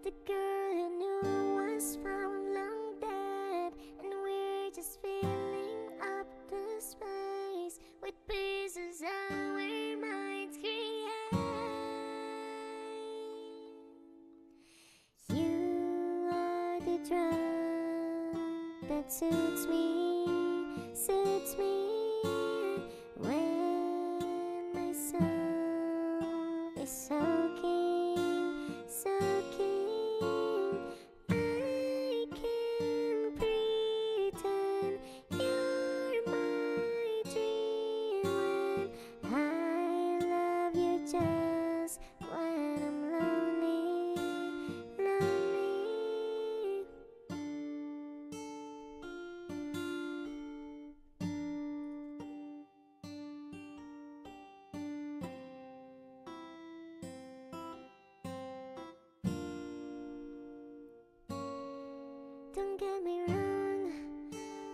The girl who knew was found long dead, and we're just filling up the space with pieces our minds create. You are the drug that suits me when my soul is soaking. I can pretend you're my dream when I love you just when I'm lonely, lonely. Don't get me wrong,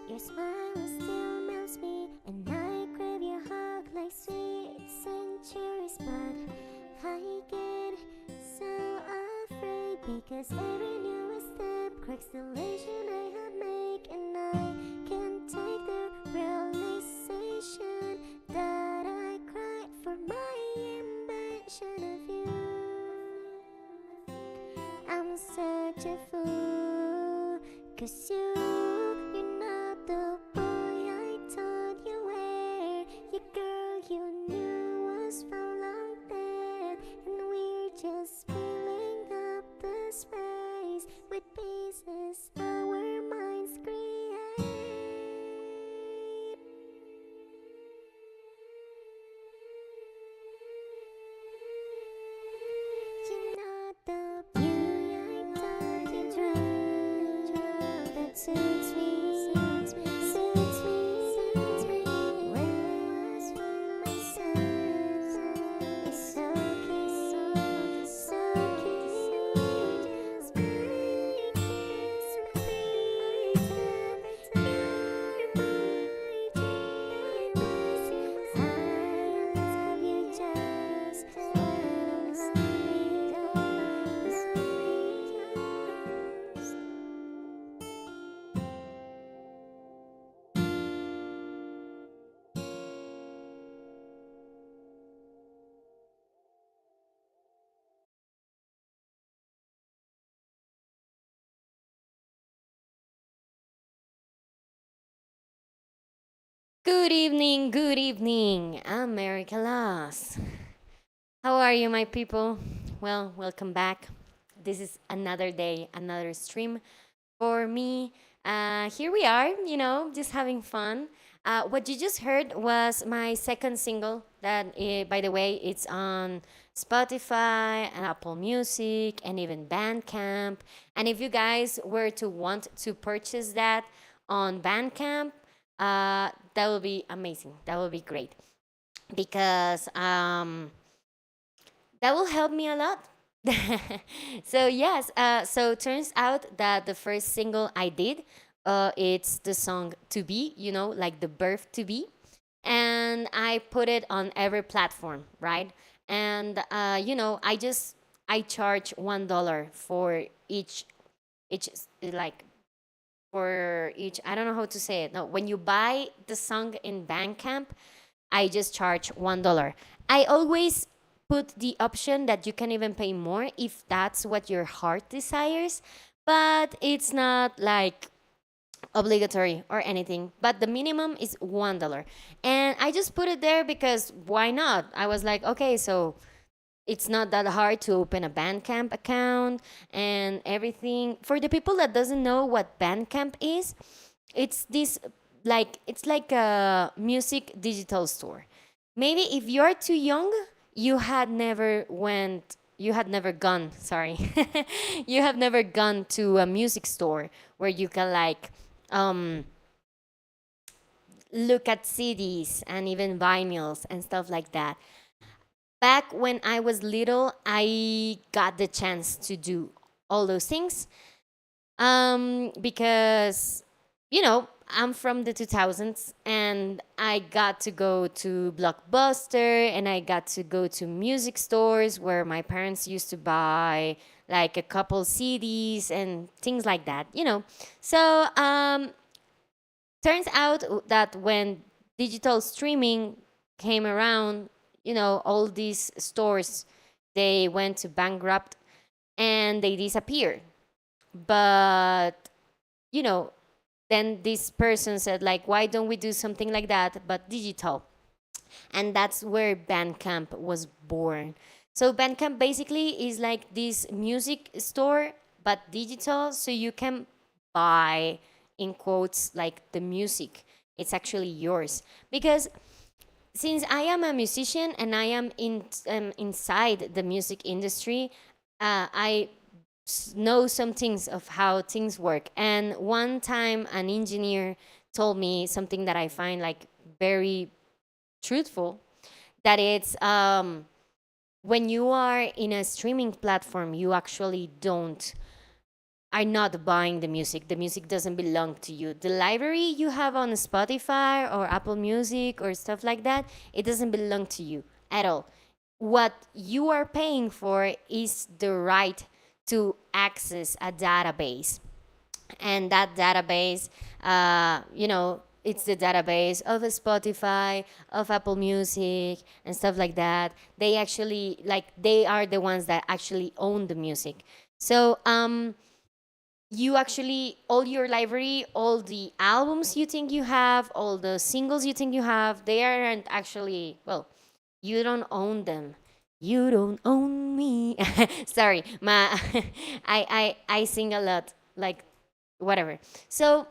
your smile still melts me, and I crave your hug like sweet centuries. But I get so afraid because every new step cracks the illusion I have made, and I can't take the realization that I cried for my invention of you. I'm such a fool, 'cause you're not the boy I thought you were. You girl you knew was found long dead, and we're just filling up the space with pieces our minds create. You're not the beauty I thought you drew that suits me when my soul is soaking. Just I can pretend you're my dream. I love you just when I'm Good evening, good evening. I'm America Loss. How are you, my people? Well, welcome back. This is another day, another stream for me. Here we are, just having fun. What you just heard was my second single. That, by the way, it's on Spotify and Apple Music and even Bandcamp. And if you guys were to want to purchase that on Bandcamp, that will be amazing. That will be great because that will help me a lot. So yes, so turns out that the first single I did, it's the song "To Be," like the verb "to be," and I put it on every platform, right? And I charge $1 for each like for each. I don't know how to say it. No, when you buy the song in Bandcamp, I just charge $1. I always put the option that you can even pay more if that's what your heart desires, but it's not like obligatory or anything. But the minimum is $1. And I just put it there because why not? I was like, okay, so it's not that hard to open a Bandcamp account and everything. For the people that doesn't know what Bandcamp is, it's this it's like a music digital store. Maybe if you're too young, you had never gone, sorry. You have never gone to a music store where you can um look at CDs and even vinyls and stuff like that. Back when I was little, I got the chance to do all those things because, I'm from the 2000s and I got to go to Blockbuster and I got to go to music stores where my parents used to buy like a couple CDs and things like that, you know. So turns out that when digital streaming came around, you know, all these stores, they went to bankrupt and they disappeared. But you know, then this person said like, why don't we do something like that but digital? And that's where Bandcamp was born. So Bandcamp basically is like this music store but digital, so you can buy, in quotes, like the music. It's actually yours because since I am a musician and I am inside the music industry, I know some things of how things work. And one time, an engineer told me something that I find like very truthful. That it's when you are in a streaming platform, you actually don't are not buying the music. The music doesn't belong to you. The library you have on Spotify or Apple Music or stuff like that, it doesn't belong to you at all. What you are paying for is the right to access a database. And that database, you know, it's the database of Spotify, of Apple Music, and stuff like that. They actually, like, they are the ones that actually own the music. So, you actually all your library, all the albums you think you have, all the singles you think you have, they aren't actually, well, you don't own them. You don't own me. Sorry, ma. I sing a lot, like whatever. So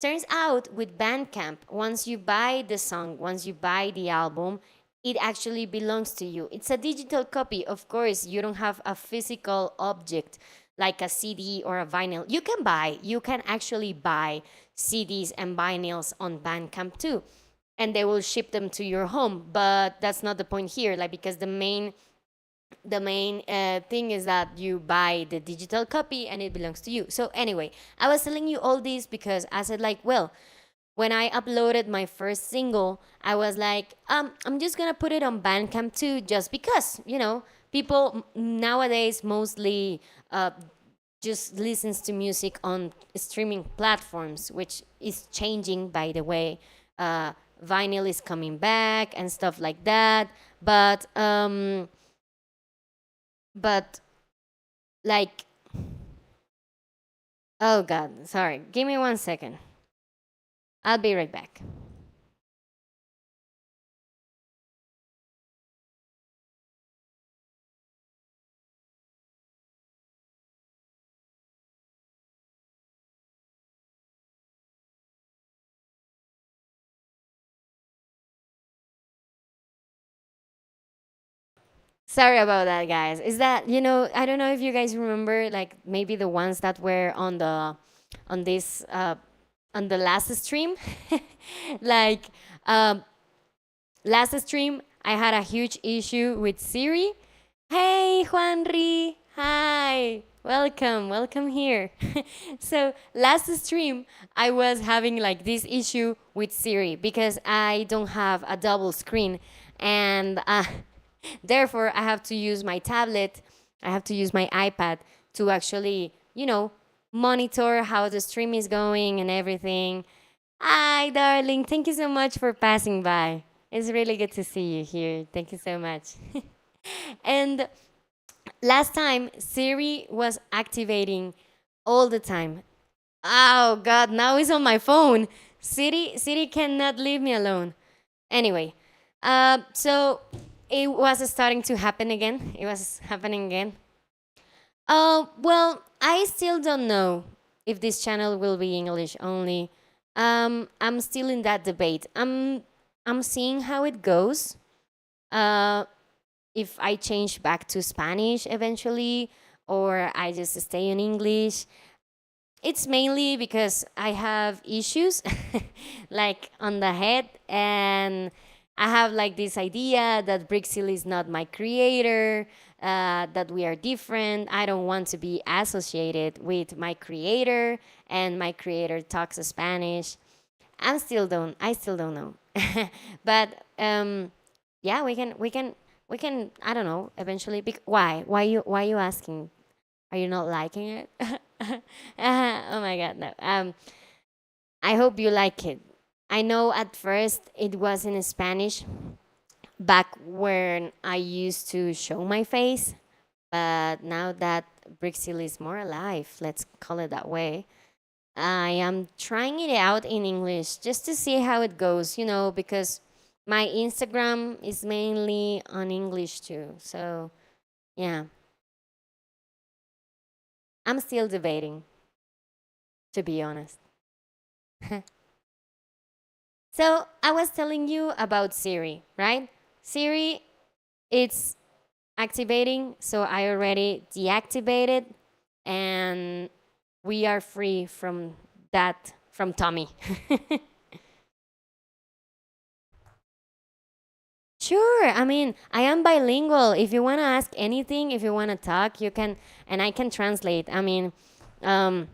turns out with Bandcamp, once you buy the song, once you buy the album, it actually belongs to you. It's a digital copy. Of course, you don't have a physical object like a CD or a vinyl. You can actually buy CDs and vinyls on Bandcamp too. And they will ship them to your home. But that's not the point here, like because the main thing is that you buy the digital copy and it belongs to you. So anyway, I was telling you all this because I said like, well, when I uploaded my first single, I was like, I'm just gonna put it on Bandcamp too, just because, you know, people nowadays mostly just listens to music on streaming platforms, which is changing, by the way. Vinyl is coming back and stuff like that, but like, oh god, sorry, give me 1 second. I'll be right back. Sorry about that, guys. Is that, you know, I don't know if you guys remember, like maybe the ones that were on this on the last stream. Like um last stream I had a huge issue with Siri. Hey, Juanri. Hi. Welcome here. So, last stream, I was having like this issue with Siri because I don't have a double screen. And therefore, I have to use my tablet, I have to use my iPad to actually, you know, monitor how the stream is going and everything. Hi, darling. Thank you so much for passing by. It's really good to see you here. Thank you so much. And last time, Siri was activating all the time. Oh God! Now it's on my phone. Siri cannot leave me alone. Anyway, so it was starting to happen again. It was happening again. Well, I still don't know if this channel will be English only. I'm still in that debate. I'm seeing how it goes. Uh, if I change back to Spanish eventually, or I just stay in English. It's mainly because I have issues like on the head, and I have like this idea that Brixil is not my creator, that we are different. I don't want to be associated with my creator, and my creator talks Spanish. I still don't know. But yeah, we can I don't know eventually. Why you asking? Are you not liking it? Oh my god, no. I hope you like it. I know at first it was in Spanish back when I used to show my face, but now that Brixil is more alive, let's call it that way, I am trying it out in English just to see how it goes, because my Instagram is mainly on English too. So, yeah, I'm still debating, to be honest. So, I was telling you about Siri, right? Siri, it's activating, so I already deactivated, and we are free from that, from Tommy. Sure. I mean, I am bilingual. If you want to ask anything, if you want to talk, you can, and I can translate. I mean, um,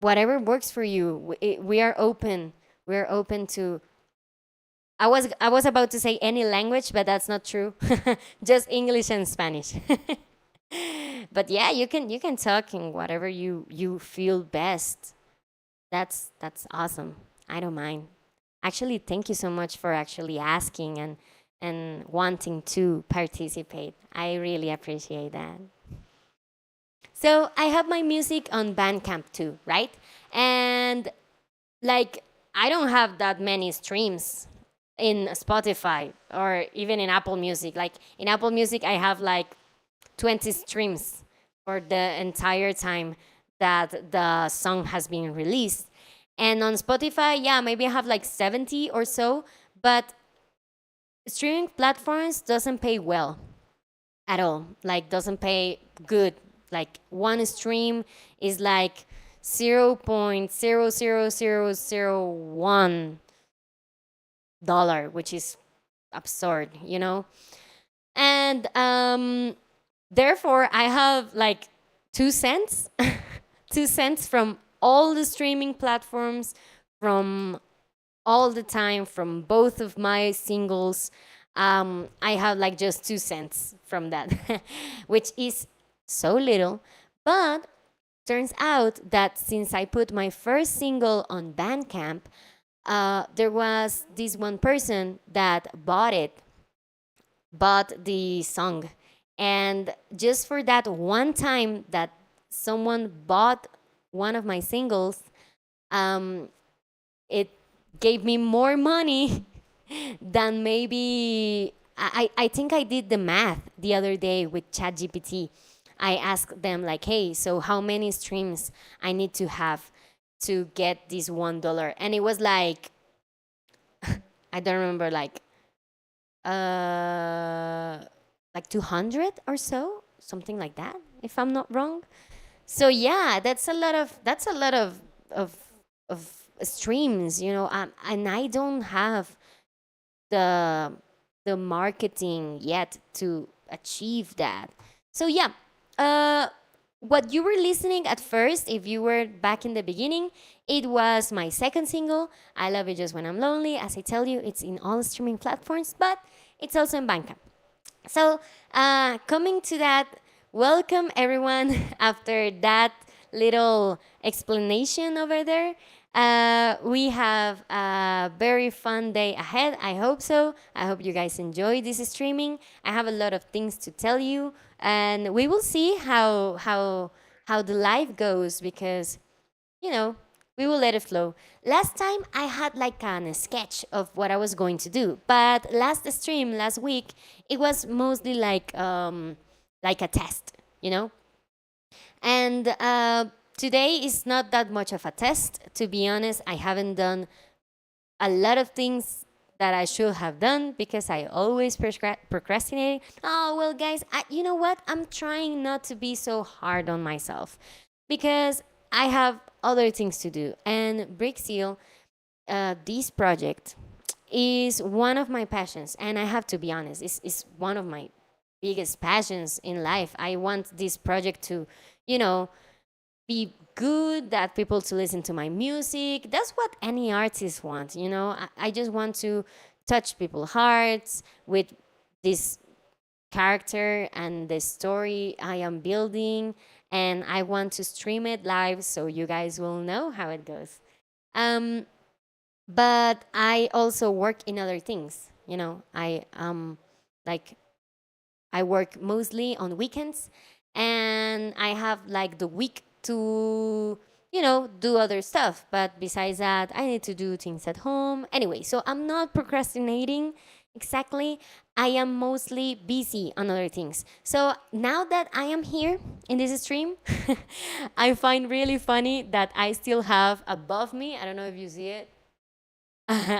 whatever works for you. We are open. We're open to. I was about to say any language, but that's not true. Just English and Spanish. But yeah, you can talk in whatever you feel best. That's awesome. I don't mind. Actually, thank you so much for actually asking and wanting to participate. I really appreciate that. So I have my music on Bandcamp too, right? And like I don't have that many streams in Spotify or even in Apple Music. Like in Apple Music, I have like 20 streams for the entire time that the song has been released. And on Spotify, yeah, maybe I have like 70 or so, but streaming platforms doesn't pay well at all. Like doesn't pay good. Like one stream is like 0.00001 dollar, which is absurd. And therefore I have like 2 cents 2 cents from all the streaming platforms, from all the time, from both of my singles. I have like just 2 cents from that, which is so little. But turns out that since I put my first single on Bandcamp, there was this one person that bought the song. And just for that one time that someone bought one of my singles, um, it gave me more money than maybe. I think I did the math the other day with ChatGPT. I asked them like, hey, so how many streams I need to have to get this $1? And it was like, I don't remember, uh like 200 or so, something like that, if I'm not wrong. So yeah, that's a lot of of streams, and I don't have the marketing yet to achieve that. So yeah, uh what you were listening at first, if you were back in the beginning, it was my second single, I Love You Just When I'm Lonely. As I tell you, it's in all streaming platforms, but it's also in Bandcamp. So, coming to that, welcome everyone. After that little explanation over there, we have a very fun day ahead. I hope so. I hope you guys enjoy this streaming. I have a lot of things to tell you, and we will see how the live goes, because you know, we will let it flow. Last time I had like a sketch of what I was going to do, but last stream last week it was mostly like a test, you know. And today is not that much of a test, to be honest. I haven't done a lot of things that I should have done because I always procrastinate. Oh well, guys, you know what? I'm trying not to be so hard on myself because I have other things to do. And Brixil, this project, is one of my passions, and I have to be honest, it's one of my biggest passions in life. I want this project to, you know, be good, that people to listen to my music. That's what any artist wants, I just want to touch people's hearts with this character and the story I am building, and I want to stream it live so you guys will know how it goes. Um, but I also work in other things. Like I work mostly on weekends, and I have like the week to, do other stuff. But besides that, I need to do things at home. Anyway, so I'm not procrastinating exactly. I am mostly busy on other things. So now that I am here in this stream, I find really funny that I still have above me, I don't know if you see it,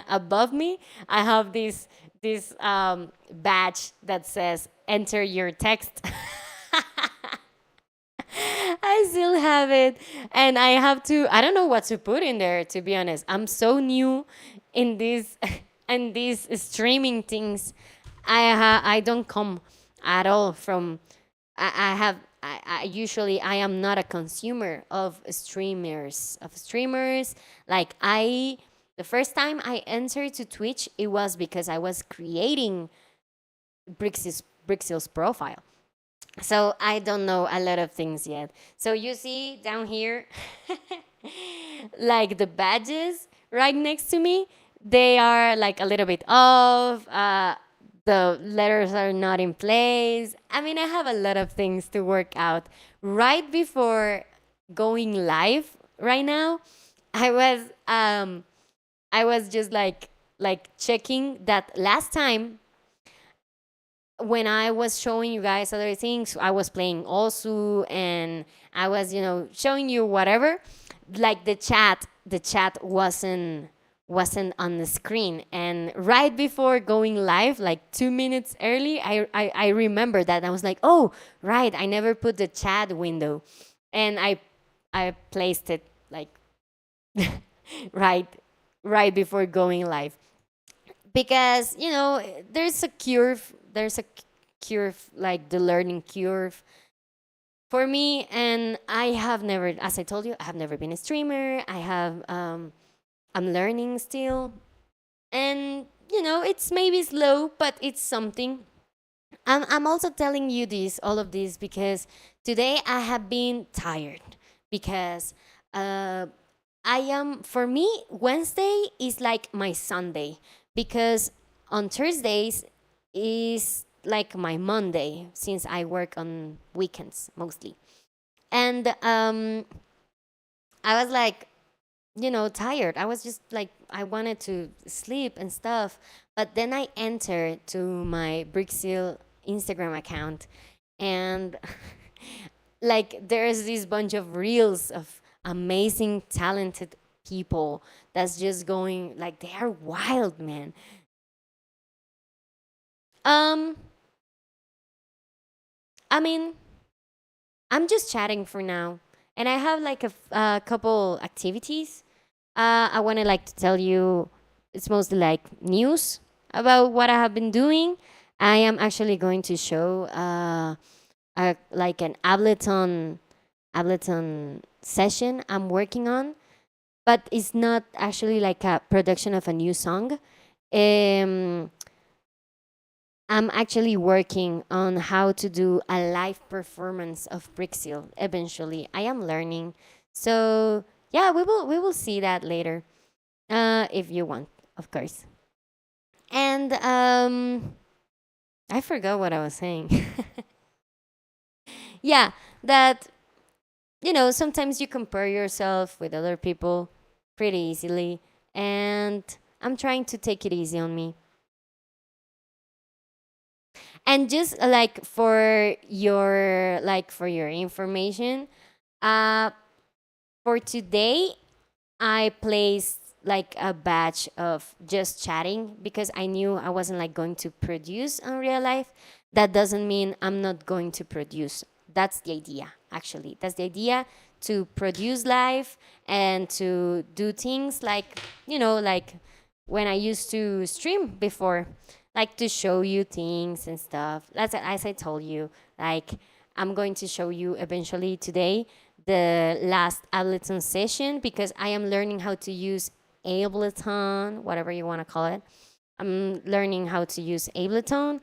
above me, I have this badge that says enter your text. I still have it, and I have to. I don't know what to put in there. To be honest, I'm so new in this and these streaming things. I don't come at all from. I have. I usually I am not a consumer of streamers. Like the first time I entered to Twitch, it was because I was creating Brixil's profile. So I don't know a lot of things yet. So you see down here, like the badges right next to me, they are like a little bit off. The letters are not in place. I mean, I have a lot of things to work out. Right before going live, right now, I was um, I was just like checking that last time when I was showing you guys other things, I was playing also, and I was, showing you whatever. Like the chat wasn't on the screen, and right before going live, like 2 minutes early, I remember that I was like, oh, right, I never put the chat window, and I placed it like right right before going live, because there's a curve, like the learning curve for me, and I have never, as I told you, I have never been a streamer. I'm learning still, and it's maybe slow, but it's something. I'm also telling you all of this, because today I have been tired, because uh, for me, Wednesday is like my Sunday, because on Thursdays is like my Monday, since I work on weekends mostly. And I was like, tired. I was just like, I wanted to sleep and stuff. But then I entered to my Brixil Instagram account, and like there's this bunch of reels of amazing, talented people that's just going, like, they are wild, man. Um, I mean, I'm just chatting for now, and I have like a couple activities. I want to like to tell you. It's mostly like news about what I have been doing. I am actually going to show like an Ableton session I'm working on, but it's not actually like a production of a new song. Um, I'm actually working on how to do a live performance of Brixil. Eventually, I am learning. So yeah, we will see that later, if you want, of course. And I forgot what I was saying. Yeah, that sometimes you compare yourself with other people pretty easily, and I'm trying to take it easy on me. And just for your information, uh for today I placed like a batch of just chatting, because I knew I wasn't like going to produce in real life. That doesn't mean I'm not going to produce. That's the idea, actually. That's the idea, to produce live and to do things like when I used to stream before, like to show you things and stuff. As I told you, like I'm going to show you eventually today the last Ableton session, because I am learning how to use Ableton, whatever you want to call it. I'm learning how to use Ableton,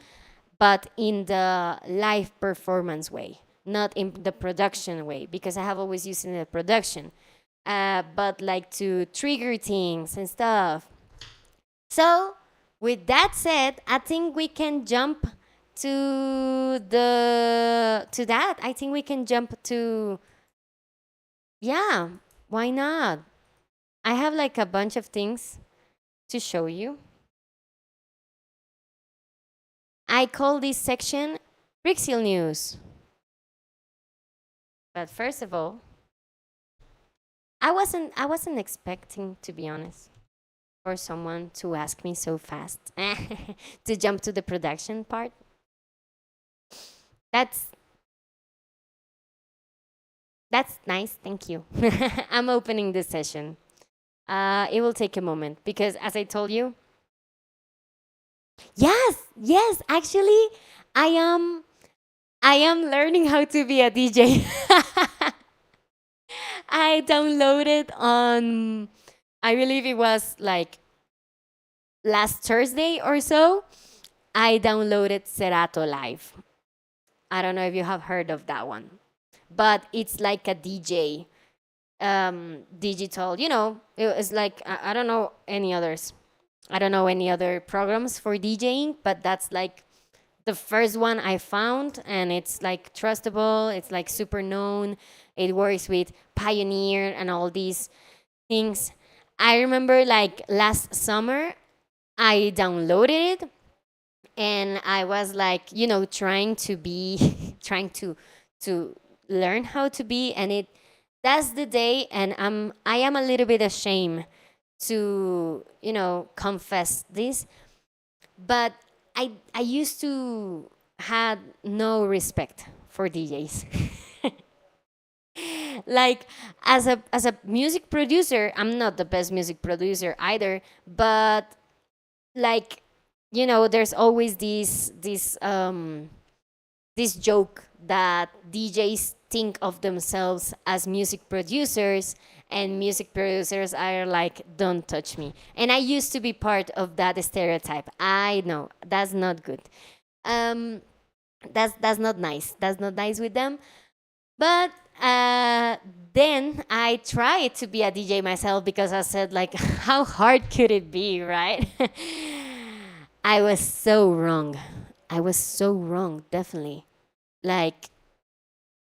but in the live performance way, not in the production way, because I have always used it in the production, but like to trigger things and stuff. So, with that said, I think we can jump to that. I think we can jump to, yeah, why not? I have like a bunch of things to show you. I call this section Brixil News. But first of all, I wasn't expecting, to be honest, for someone to ask me so fast to jump to the production part. That's that's nice. Thank you. I'm opening this session. It will take a moment because, as I told you, yes, yes, actually, I am. I am learning how to be a DJ. I downloaded on, I believe it was like last Thursday or so. I downloaded Serato Live. I don't know if you have heard of that one, but it's like a DJ, digital. It's like I don't know any others. I don't know any other programs for DJing, but that's like the first one I found, and it's like trustable. It's like super known. It works with Pioneer and all these things. I remember like last summer, I downloaded it, and I was like, trying to be, trying to learn how to be, and that's the day, and I am a little bit ashamed to confess this, but I used to had no respect for DJs. Like, as a music producer, I'm not the best music producer either, but like, there's always this joke that DJs think of themselves as music producers, and music producers are like, don't touch me. And I used to be part of that stereotype. I know that's not good. Um, that's not nice. That's not nice with them. But then I tried to be a DJ myself because I said, like, how hard could it be, right? I was so wrong. I was so wrong, definitely. Like,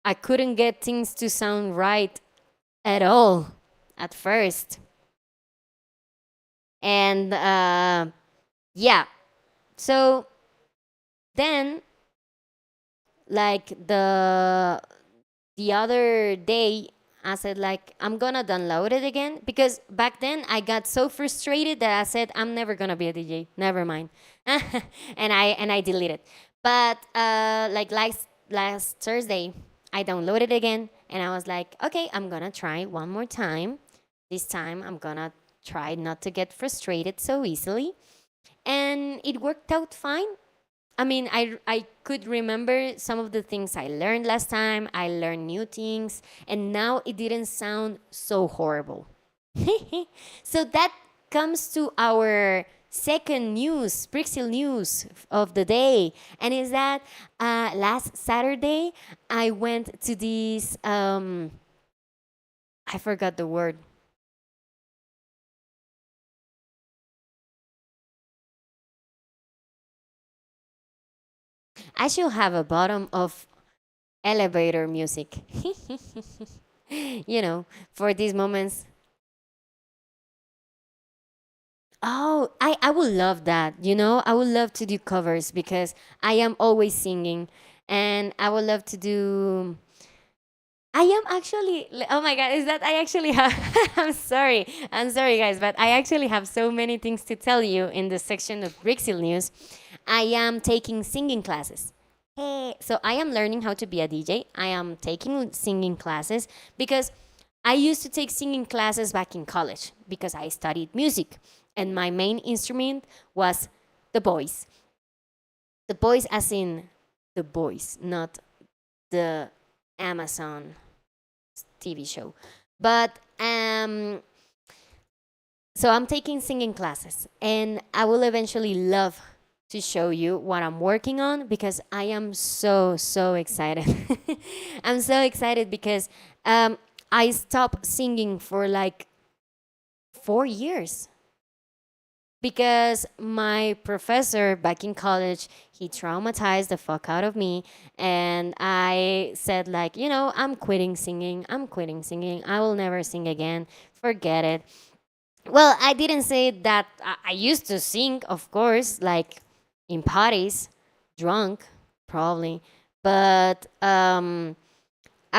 I couldn't get things to sound right at all at first. And yeah, so then, like, the other day, I said, like, I'm gonna download it again, because back then I got so frustrated that I said, I'm never gonna be a DJ. Never mind. And I deleted. But like last Thursday, I downloaded it again, and I was like, okay, I'm gonna try one more time. This time I'm gonna try not to get frustrated so easily. And it worked out fine. I mean, I could remember some of the things I learned last time. I learned new things, and now it didn't sound so horrible. So that comes to our second news, Brixil news of the day, and is that last Saturday I went to this. I forgot the word. I should have a bottom of elevator music. For these moments. Oh, I would love that. I would love to do covers because I am always singing, and I would love to do. I am actually. Oh my God, is that I actually have. I'm sorry, guys, but I actually have so many things to tell you in the section of Brixil News. I am taking singing classes. Hey, so I am learning how to be a DJ. I am taking singing classes because I used to take singing classes back in college because I studied music, and my main instrument was the voice. The voice, as in the voice, not the Amazon TV show. But so I'm taking singing classes, and I will eventually love to show you what I'm working on because I am so excited. I'm so excited because I stopped singing for like 4 years because my professor back in college, he traumatized the fuck out of me, and I said like, I'm quitting singing. I'm quitting singing. I will never sing again. Forget it. Well, I didn't say that. I used to sing, of course, like in parties, drunk, probably. But I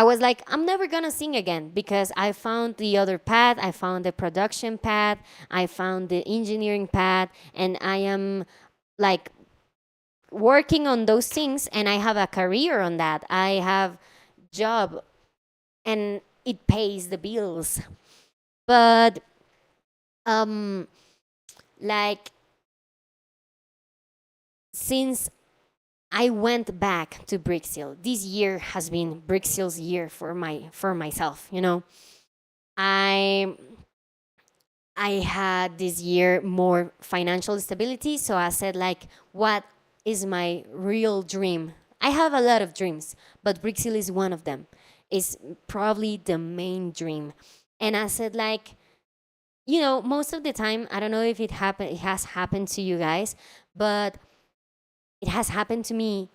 was like, I'm never gonna sing again because I found the other path. I found the production path. I found the engineering path, and I am like working on those things, and I have a career on that. I have job, and it pays the bills. But um, like since I went back to Brixil. This year has been Brixil's year for myself. I I had this year more financial stability, so I said like, what is my real dream? I have a lot of dreams, but Brixil is one of them. It's probably the main dream, and I said like, most of the time, I don't know if it has happened to you guys, but it has happened to me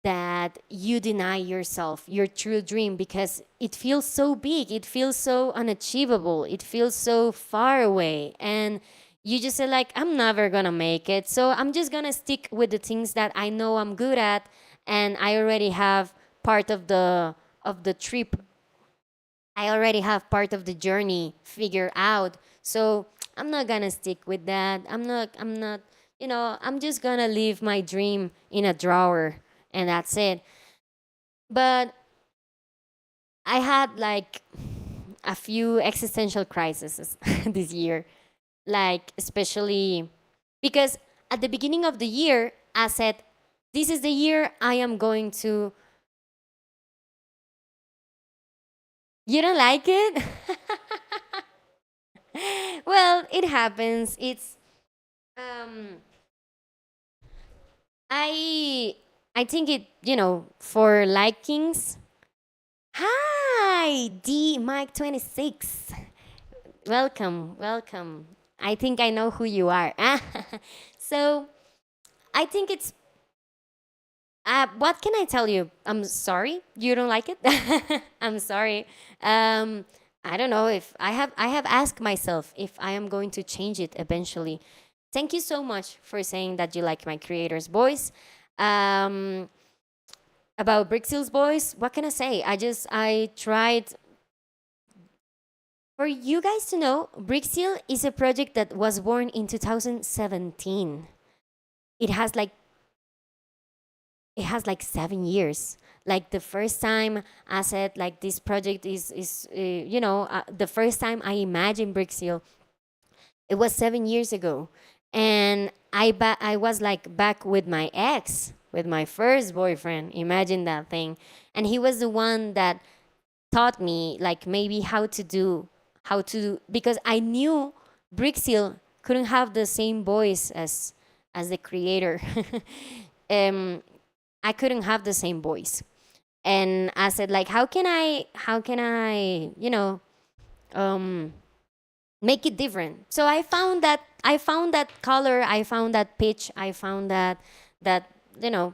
that you deny yourself your true dream because it feels so big, it feels so unachievable, it feels so far away, and you just say like, I'm never gonna make it, so I'm just gonna stick with the things that I know I'm good at, and I already have part of the trip, I already have part of the journey figured out, so I'm not gonna stick with that. I'm not I'm just gonna leave my dream in a drawer, and that's it. But I had like a few existential crises this year, like especially because at the beginning of the year, I said, this is the year I am going to. You don't like it? Well, it happens. Um, I, I think for likings. Hi, D Mike 26. Welcome, welcome. I think I know who you are. So I think it's. What can I tell you? I'm sorry. You don't like it. I'm sorry. Um, I don't know if I have asked myself if I am going to change it eventually. Thank you so much for saying that you like my creator's voice. Um, about Brixil's voice, what can I say? I tried. For you guys to know, Brixil is a project that was born in 2017. It has like it has like 7 years. Like the first time I said like this project is the first time I imagined Brixil, it was 7 years ago, and I was like back with my ex, with my first boyfriend. Imagine that thing, and he was the one that taught me like maybe how to because I knew Brixil couldn't have the same voice as the creator. um, I couldn't have the same voice, and I said like, how can I um, make it different? So I found that color, I found that pitch, I found that you know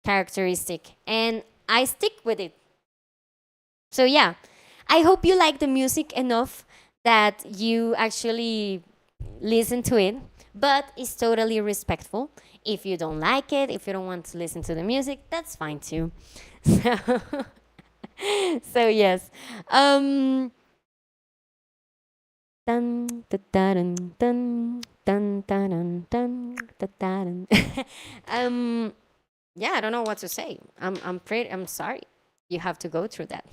characteristic, and I stick with it. So yeah, I hope you like the music enough that you actually listen to it, but it's totally respectful. If you don't like it, if you don't want to listen to the music, that's fine too. So, so yes. Um, dun, dun, dun, dun, dun, dun, dun, dun, dun. um, yeah, I don't know what to say. I'm sorry. You have to go through that.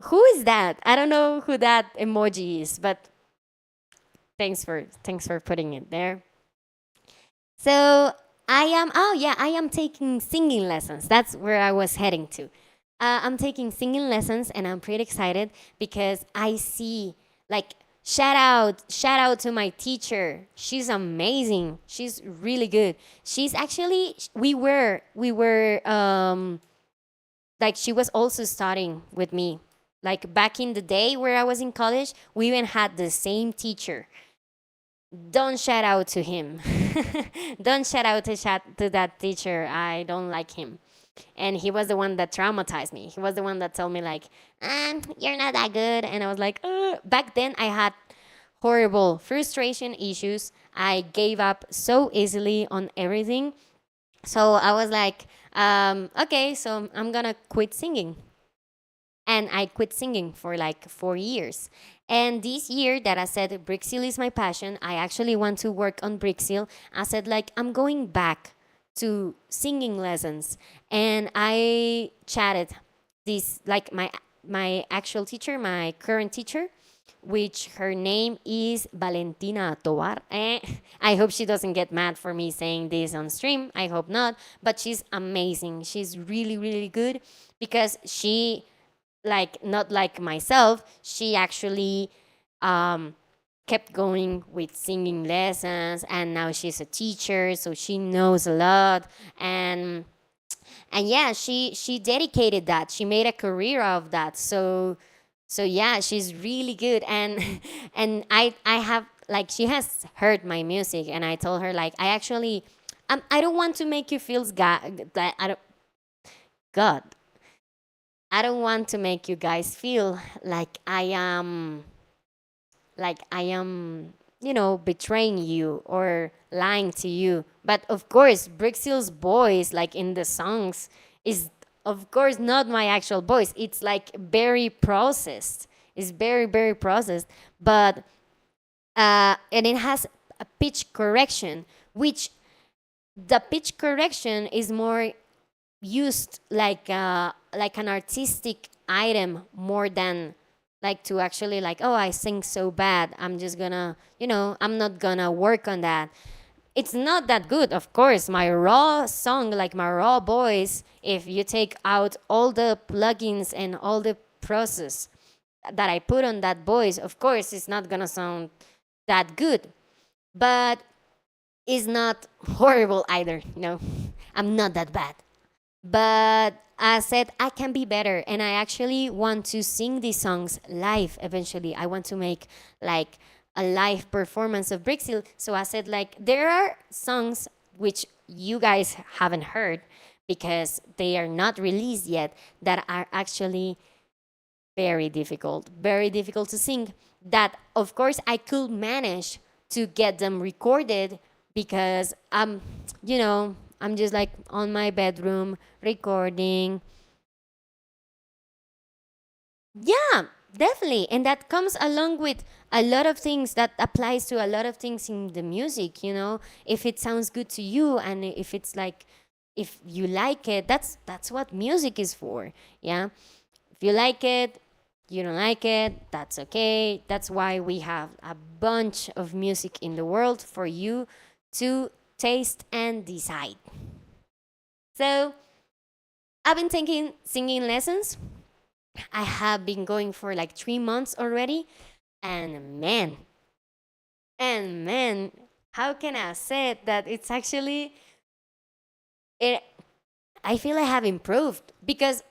Who is that? I don't know who that emoji is, but thanks for putting it there. So I am taking singing lessons. That's where I was heading to. I'm taking singing lessons, and I'm pretty excited because I see like shout out to my teacher. She's amazing. She's really good. She's actually we were like she was also studying with me. Like back in the day where I was in college, we even had the same teacher. Don't shout out to him. Don't shout out to that teacher. I don't like him. And he was the one that traumatized me. He was the one that told me like, "You're not that good," and I was like, "Ugh." Back then I had horrible frustration issues. I gave up so easily on everything. So I was like, okay, so I'm gonna quit singing. And I quit singing for like 4 years. And this year that I said Brixil is my passion, I actually want to work on Brixil. I said like I'm going back to singing lessons, and I chatted this like my actual teacher, my current teacher, which her name is Valentina Tovar. I hope she doesn't get mad for me saying this on stream. I hope not. But she's amazing. She's really, really good because she, like, not like myself, she actually um, kept going with singing lessons, and now she's a teacher, so she knows a lot. And yeah, she dedicated that. She made a career of that. So yeah, she's really good. And and I have like she has heard my music, and I told her like I don't want to make you feel that God, I don't want to make you guys feel like I am, betraying you or lying to you. But of course, Brixil's voice, like in the songs, is of course not my actual voice. It's like very processed. It's very, very processed. But and it has a pitch correction, which the pitch correction is more used like an artistic item more than like to actually like, oh, I sing so bad, I'm just gonna, I'm not gonna work on that. It's not that good, of course. My raw song, like my raw voice, if you take out all the plugins and all the process that I put on that voice, of course it's not gonna sound that good. But it's not horrible either, I'm not that bad. But I said I can be better, and I actually want to sing these songs live eventually. I want to make like a live performance of Brixil. So I said like there are songs which you guys haven't heard because they are not released yet that are actually very difficult to sing. That of course I could manage to get them recorded because I'm just like on my bedroom recording. Yeah, definitely. And that comes along with a lot of things that applies to a lot of things in the music, if it sounds good to you and if it's like if you like it, that's what music is for. Yeah. If you like it, you don't like it, that's okay. That's why we have a bunch of music in the world for you to taste and decide. So I've been taking singing lessons. I have been going for like 3 months already. And man, how can I say that it's actually, it, I feel I have improved because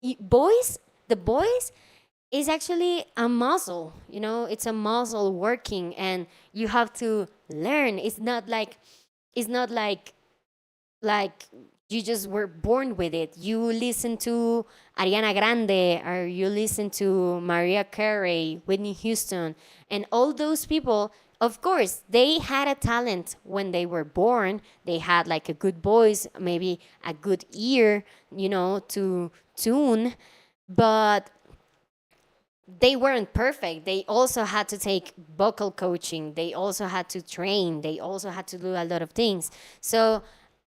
the voice is actually a muscle, it's a muscle working and you have to learn. It's not like you just were born with it. You listen to Ariana Grande or you listen to Mariah Carey, Whitney Houston, and all those people. Of course, they had a talent when they were born. They had like a good voice, maybe a good ear, to tune, but they weren't perfect. They also had to take vocal coaching. They also had to train. They also had to do a lot of things. So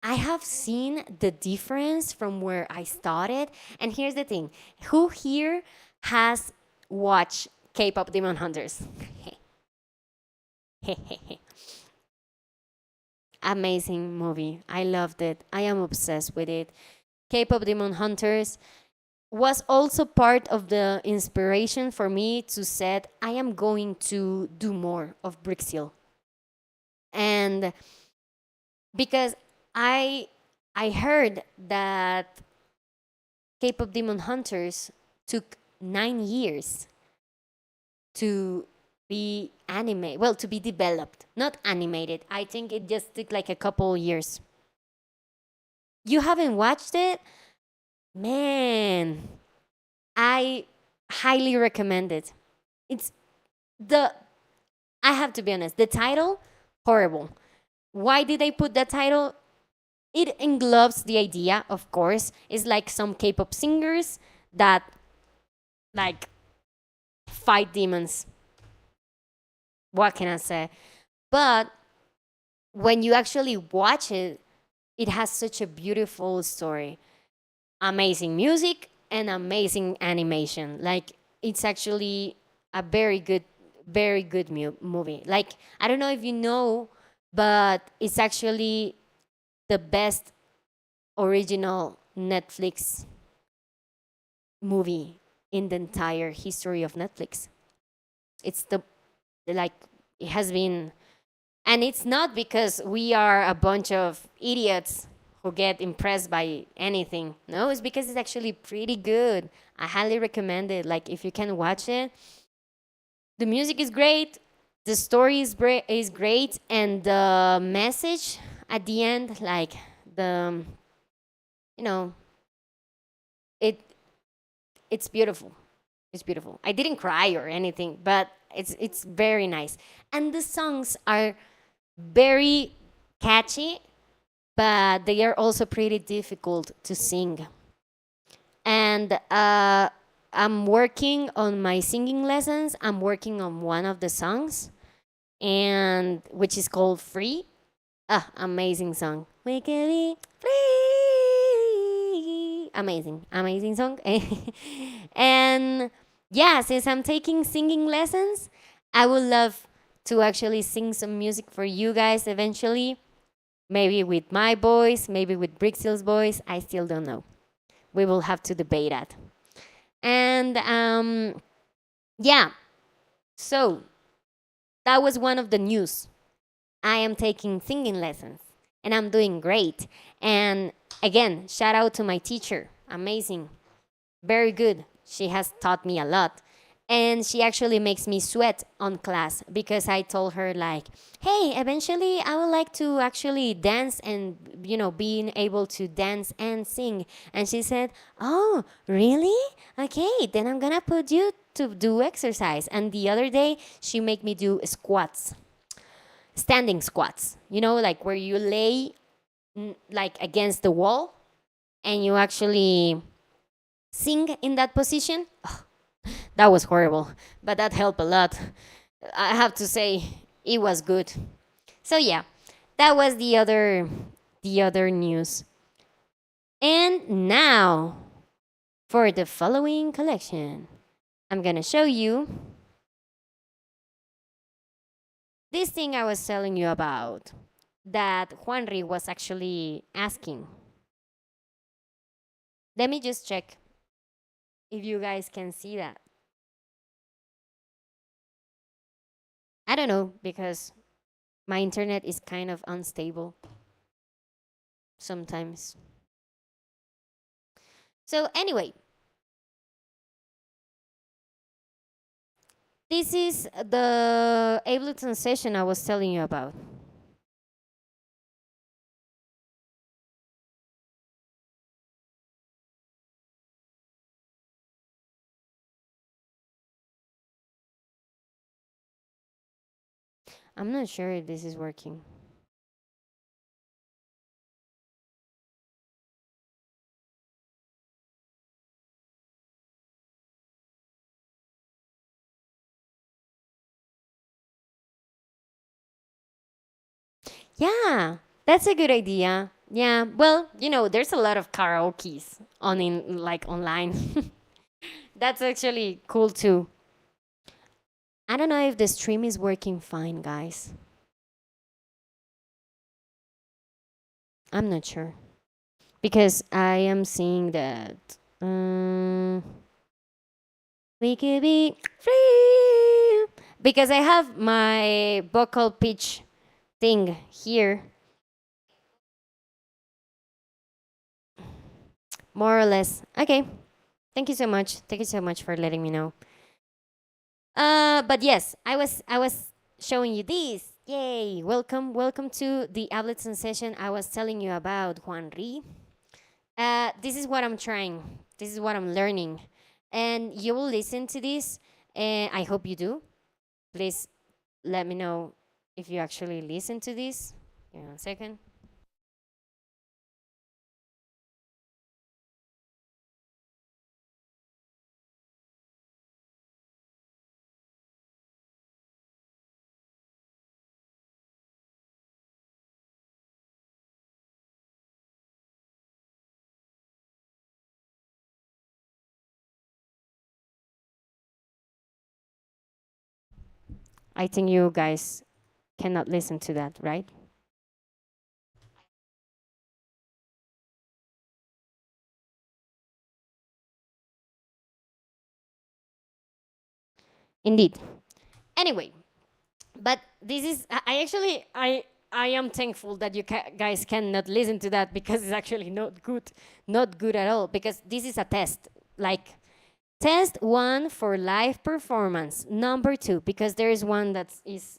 I have seen the difference from where I started. And here's the thing, who here has watched K pop Demon Hunters? Amazing movie. I loved it. I am obsessed with it. K pop Demon Hunters. was also part of the inspiration for me to said I am going to do more of Brixil. And because I I heard that K-pop Demon Hunters took 9 years to be animated, well, to be developed, not animated. I think it just took like a couple years. You haven't watched it? Man, I highly recommend it. It's the I have to be honest, the title horrible. Why did they put that title? It englobes the idea, of course. It's like some K-pop singers that like fight demons. What can I say? But when you actually watch it, it has such a beautiful story. Amazing music and amazing animation. Like it's actually a very good movie. Like I don't know if you know, but it's actually the best original Netflix movie in the entire history of Netflix. It's the like it has been, and it's not because we are a bunch of idiots who get impressed by anything. No, it's because it's actually pretty good. I highly recommend it. Like if you can watch it, the music is great, the story is great, and the message at the end, like the you know, it it's beautiful. It's beautiful. I didn't cry or anything, but it's very nice. And the songs are very catchy, but they are also pretty difficult to sing. And I'm working on my singing lessons. I'm working on one of the songs, and which is called "Free." Ah, amazing song. We can be free. Amazing, amazing song. And yeah, since I'm taking singing lessons, I would love to actually sing some music for you guys eventually. Maybe with my voice, maybe with Brixil's voice. I still don't know. We will have to debate that. And yeah, so that was one of the news. I am taking singing lessons and I'm doing great. And again, shout out to my teacher. Amazing. Very good. She has taught me a lot. And she actually makes me sweat on class because I told her like, "Hey, eventually I would like to actually dance and being able to dance and sing." And she said, "Oh, really? Okay, then I'm going to put you to do exercise." And the other day, she made me do squats, standing squats, like where you lay like against the wall and you actually sing in that position. Ugh, that was horrible, but that helped a lot. I have to say it was good. So yeah, that was the other news. And now for the following collection, I'm gonna show you this thing I was telling you about that Juanri was actually asking. Let me just check if you guys can see that. I don't know because my internet is kind of unstable sometimes. So, anyway, this is the Ableton session I was telling you about. I'm not sure if this is working. Yeah, that's a good idea. Yeah, well, there's a lot of karaoke's on in like online. That's actually cool too. I don't know if the stream is working fine, guys. I'm not sure because I am seeing that. Um, we could be free because I have my vocal pitch thing here, more or less. Okay. Thank you so much. Thank you so much for letting me know. But yes, I was showing you this. Yay! Welcome to the Ableton session I was telling you about, Juan Ri. This is what I'm trying. This is what I'm learning, and you will listen to this. And I hope you do. Please let me know if you actually listen to this. Give me 1 second. I think you guys cannot listen to that, right? Indeed. Anyway, but this is I actually I am thankful that you guys cannot listen to that because it's actually not good at all, because this is a test, like test one for live performance, number two, because there is one that is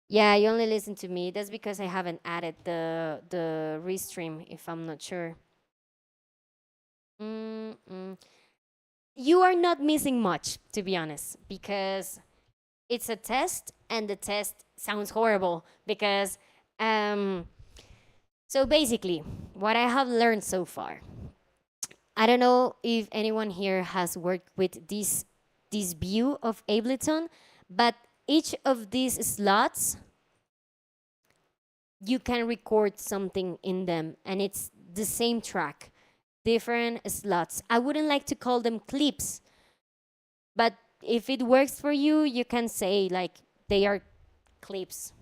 yeah, you only listen to me. That's because I haven't added the restream, if I'm not sure. Mm-mm. You are not missing much, to be honest, because it's a test and the test sounds horrible because um, so basically what I have learned so far, I don't know if anyone here has worked with this view of Ableton, but each of these slots you can record something in them, and it's the same track, different slots. I wouldn't like to call them clips, but if it works for you, you can say like they are clips.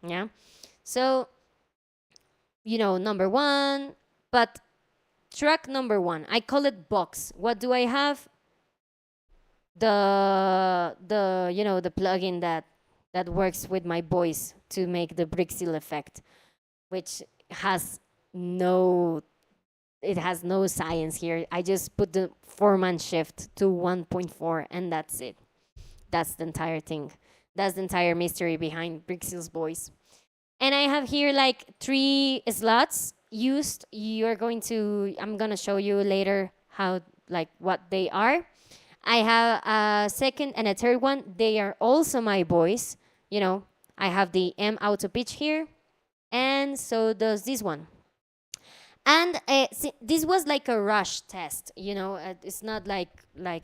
Yeah. So, number one, but track number one, I call it box. What do I have? The plugin that works with my voice to make the Brixil effect, which has no it has no science here. I just put the 4-man shift to 1.4 and that's it. That's the entire thing. That's the entire mystery behind Brixil's voice. And I have here like 3 slots used. I'm gonna show you later how, like, what they are. I have a second and a third one. They are also my voice. I have the M auto pitch here, and so does this one. And this was like a rush test. It's not like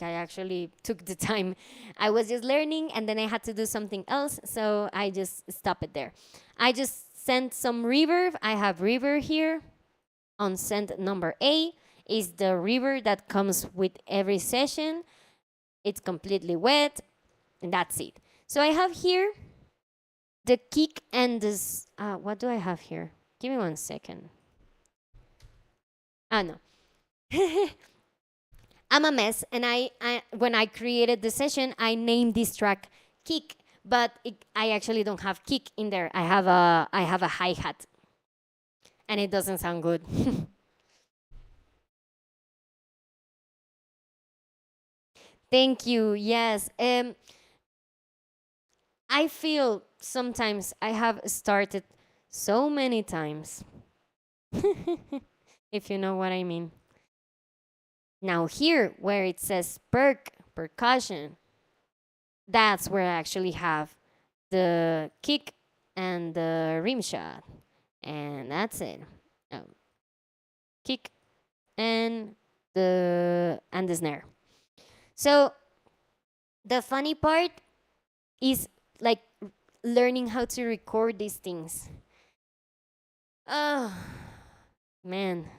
I actually took the time. I was just learning, and then I had to do something else, so I just stopped it there. I just sent some reverb. I have reverb here on send number A. Is the reverb that comes with every session. It's completely wet, and that's it. So I have here the kick and this. What do I have here? Give me 1 second. Ah, no. I'm a mess, and I when I created the session, I named this track kick, but I actually don't have kick in there. I have a hi hat, and it doesn't sound good. Thank you. Yes. I feel sometimes I have started so many times, if you know what I mean. Now here, where it says percussion, that's where I actually have the kick and the rim shot, and that's it. Oh, kick and the snare. So the funny part is like learning how to record these things. Oh man,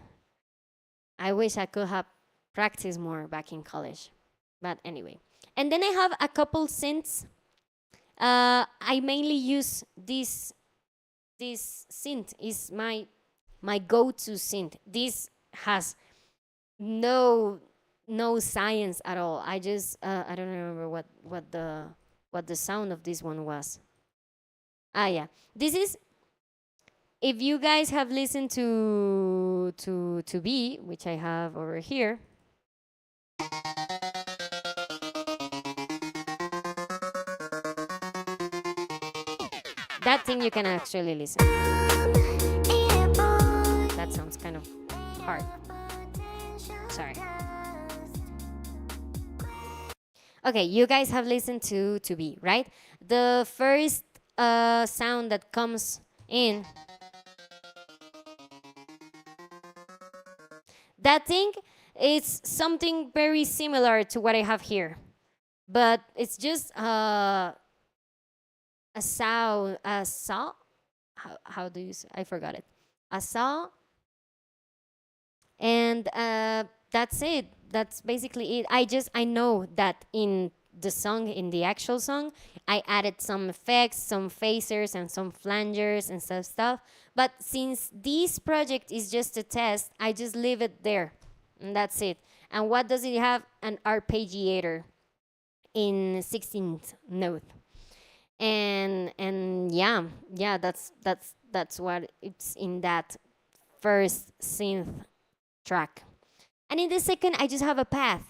I wish I could have practiced more back in college. But anyway, and then I have a couple synths. I mainly use this synth is my go-to synth. This has no, no science at all. I don't remember what the sound of this one was. Ah, yeah. This is, if you guys have listened to B, which I have over here, that thing you can actually listen. That sounds kind of hard. Sorry. Okay, you guys have listened to B, right? The first sound that comes in, that thing is something very similar to what I have here, but it's just a sound, a saw. How do you say? I forgot it. A saw, and that's it. That's basically it. I know that in the song, in the actual song, I added some effects, some phasers, and some flangers and stuff. But since this project is just a test, I just leave it there, and that's it. And what does it have? An arpeggiator in 16th note. And yeah, yeah, that's what it's in that first synth track. And in the second, I just have a path.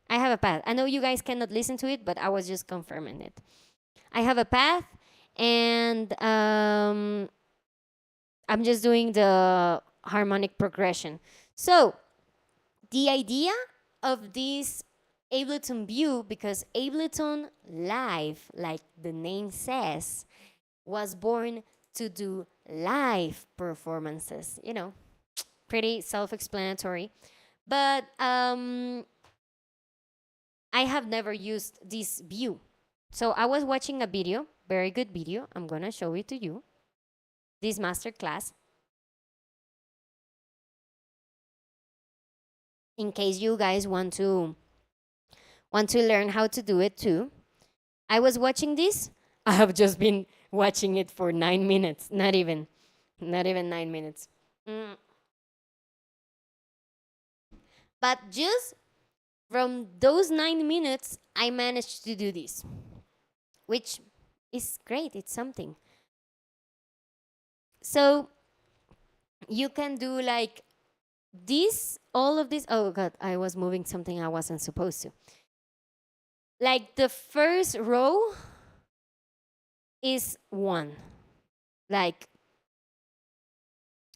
I have a path. I know you guys cannot listen to it, but I was just confirming it. I have a path, and I'm just doing the harmonic progression. So the idea of this Ableton View, because Ableton Live, like the name says, was born to do live performances. You know, pretty self-explanatory. But I have never used this view. So I was watching a video, very good video. I'm gonna show it to you. This masterclass. In case you guys want to learn how to do it too. I was watching this. I have just been watching it for 9 minutes. Not even 9 minutes. Mm. But just from those 9 minutes, I managed to do this, which is great. It's something. So you can do like this, all of this. Oh God, I was moving something I wasn't supposed to. Like the first row is one, like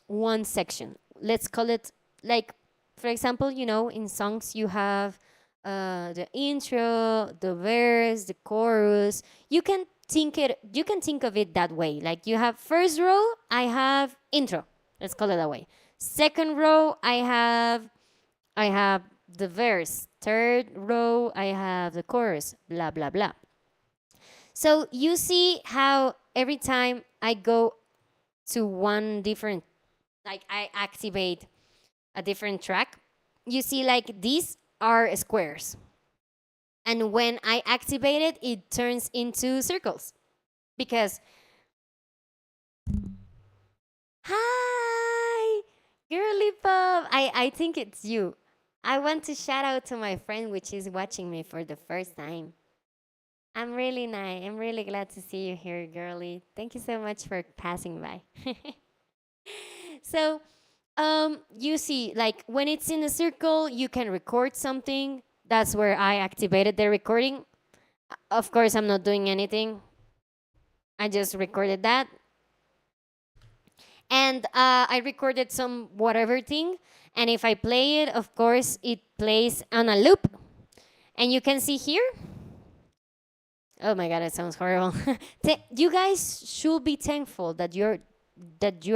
one section. Let's call it like, for example, you know, in songs you have the intro, the verse, the chorus. You can think of it that way. Like you have first row, I have intro. Let's call it that way. Second row, I have the verse. Third row, I have the chorus. Blah blah blah. So you see how every time I go to one different, like I activate a different track, you see like these are squares. And when I activate it, it turns into circles. Because, hi, girly pop. I think it's you. I want to shout out to my friend, which is watching me for the first time. I'm really nice. I'm really glad to see you here, girly. Thank you so much for passing by. So, you see, like when it's in a circle, you can record something. That's where I activated the recording. Of course, I'm not doing anything. I just recorded that. And I recorded some whatever thing. And if I play it, of course, it plays on a loop. And you can see here. Oh my God, it sounds horrible. You guys should be thankful that you're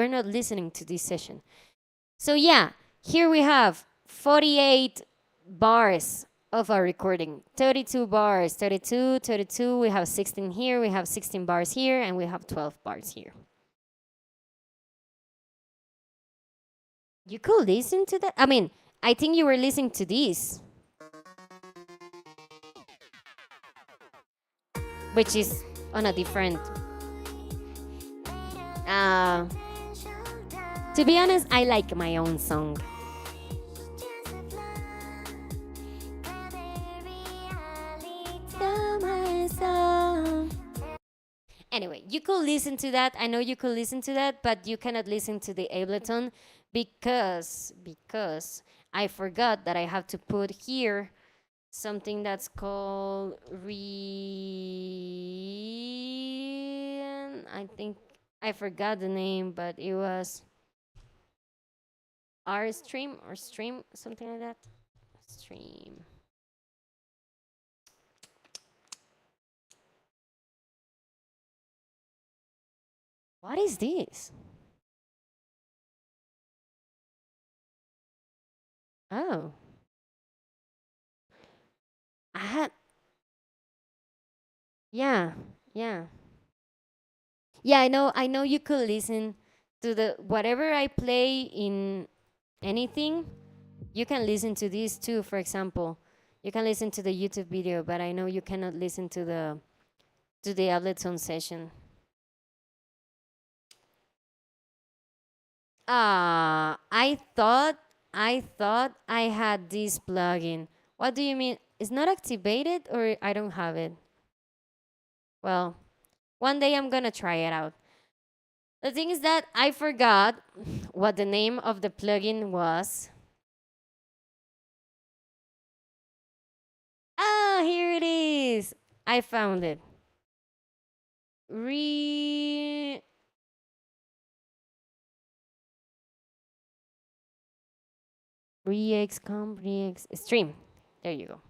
not listening to this session. So yeah, here we have 48 bars of our recording. 32 bars, 32, 32. We have 16 here, we have 16 bars here, and we have 12 bars here. You could listen to that. I mean, I think you were listening to this, which is on a different. To be honest, I like my own song. Anyway, you could listen to that. I know you could listen to that, but you cannot listen to the Ableton because I forgot that I have to put here something that's called I think I forgot the name, but it was R stream or stream, something like that. Stream. What is this? Oh, I had, yeah, yeah. Yeah, I know you could listen to the whatever I play in anything, you can listen to this too, for example. You can listen to the YouTube video, but I know you cannot listen to the Ableton session. I thought I had this plugin. What do you mean? It's not activated or I don't have it? Well, one day I'm gonna try it out. The thing is that I forgot what the name of the plugin was. Ah, here it is. I found it. Re Rex stream. There you go.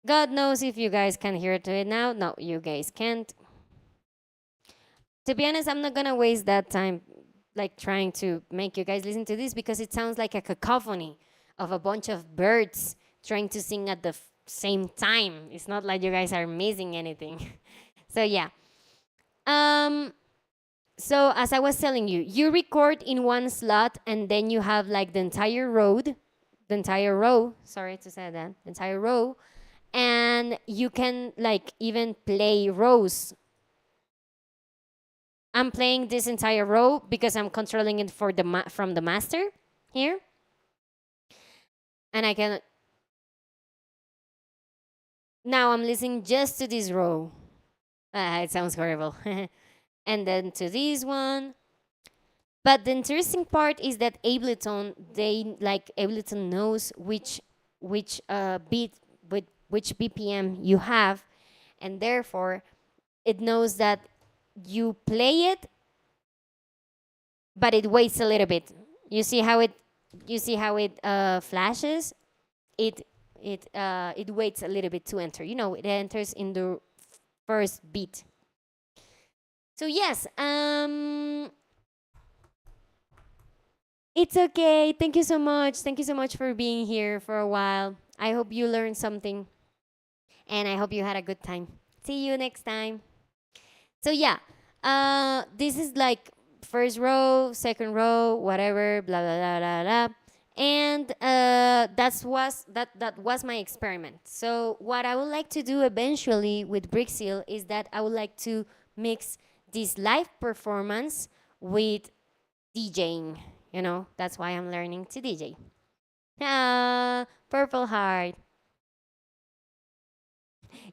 God knows if you guys can hear to it now. No, you guys can't. To be honest, I'm not gonna waste that time like trying to make you guys listen to this because it sounds like a cacophony of a bunch of birds trying to sing at the same time. It's not like you guys are missing anything. So yeah. Um so as I was telling you, you record in one slot and then you have like the entire row, sorry to say that, the entire row, and you can like even play rows. I'm playing this entire row because I'm controlling it for from the master here, and I can now I'm listening just to this row. It sounds horrible. And then to this one. But the interesting part is that Ableton knows which beat with which BPM you have, and therefore it knows that you play it, but it waits a little bit. You see how it flashes. It it waits a little bit to enter. You know, it enters in the first beat. So yes, it's okay. Thank you so much. Thank you so much for being here for a while. I hope you learned something, and I hope you had a good time. See you next time. So yeah, this is like first row, second row, whatever, blah blah blah blah blah, and that was my experiment. So what I would like to do eventually with Brixil is that I would like to mix this live performance with DJing. You know, that's why I'm learning to DJ. Ah, Purple Heart.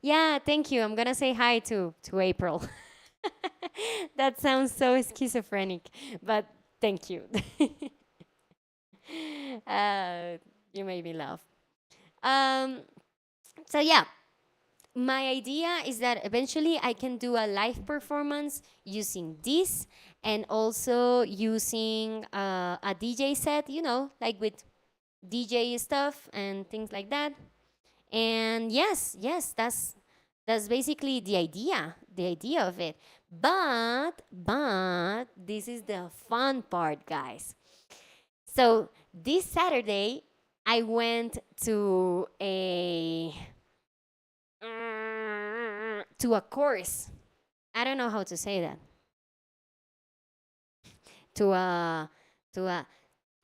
Yeah, thank you. I'm gonna say hi to April. That sounds so schizophrenic, but thank you. uh, you made me laugh. Um, so yeah, my idea is that eventually I can do a live performance using this and also using a DJ set, you know, like with DJ stuff and things like that. And yes, that's basically the idea of it. But this is the fun part, guys. So this Saturday, I went to a course. I don't know how to say that. To a to a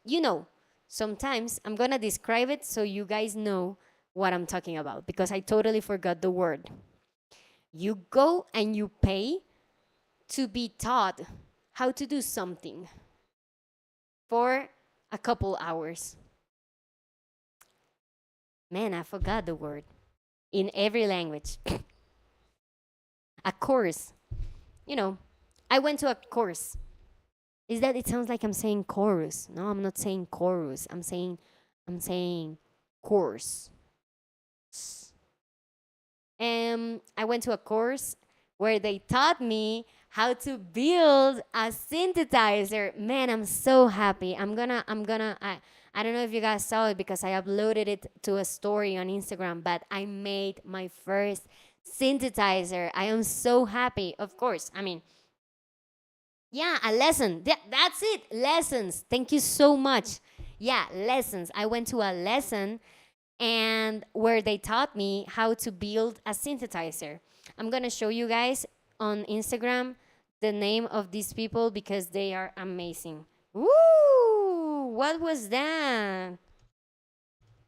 you know, sometimes I'm gonna describe it so you guys know what I'm talking about because I totally forgot the word. You go and you pay to be taught how to do something for a couple hours. Man, I forgot the word. in every language. A course, you know, I went to a course. Is that it sounds like I'm saying chorus? No, I'm not saying chorus. I'm saying course. I went to a course where they taught me how to build a synthesizer. Man, I'm so happy. I don't know if you guys saw it because I uploaded it to a story on Instagram, but I made my first synthesizer. I am so happy. Of course, I mean, yeah, a lesson. That's it. Lessons. Thank you so much. Yeah, lessons. I went to a lesson and where they taught me how to build a synthesizer. I'm gonna show you guys on Instagram the name of these people because they are amazing. Woo! What was that?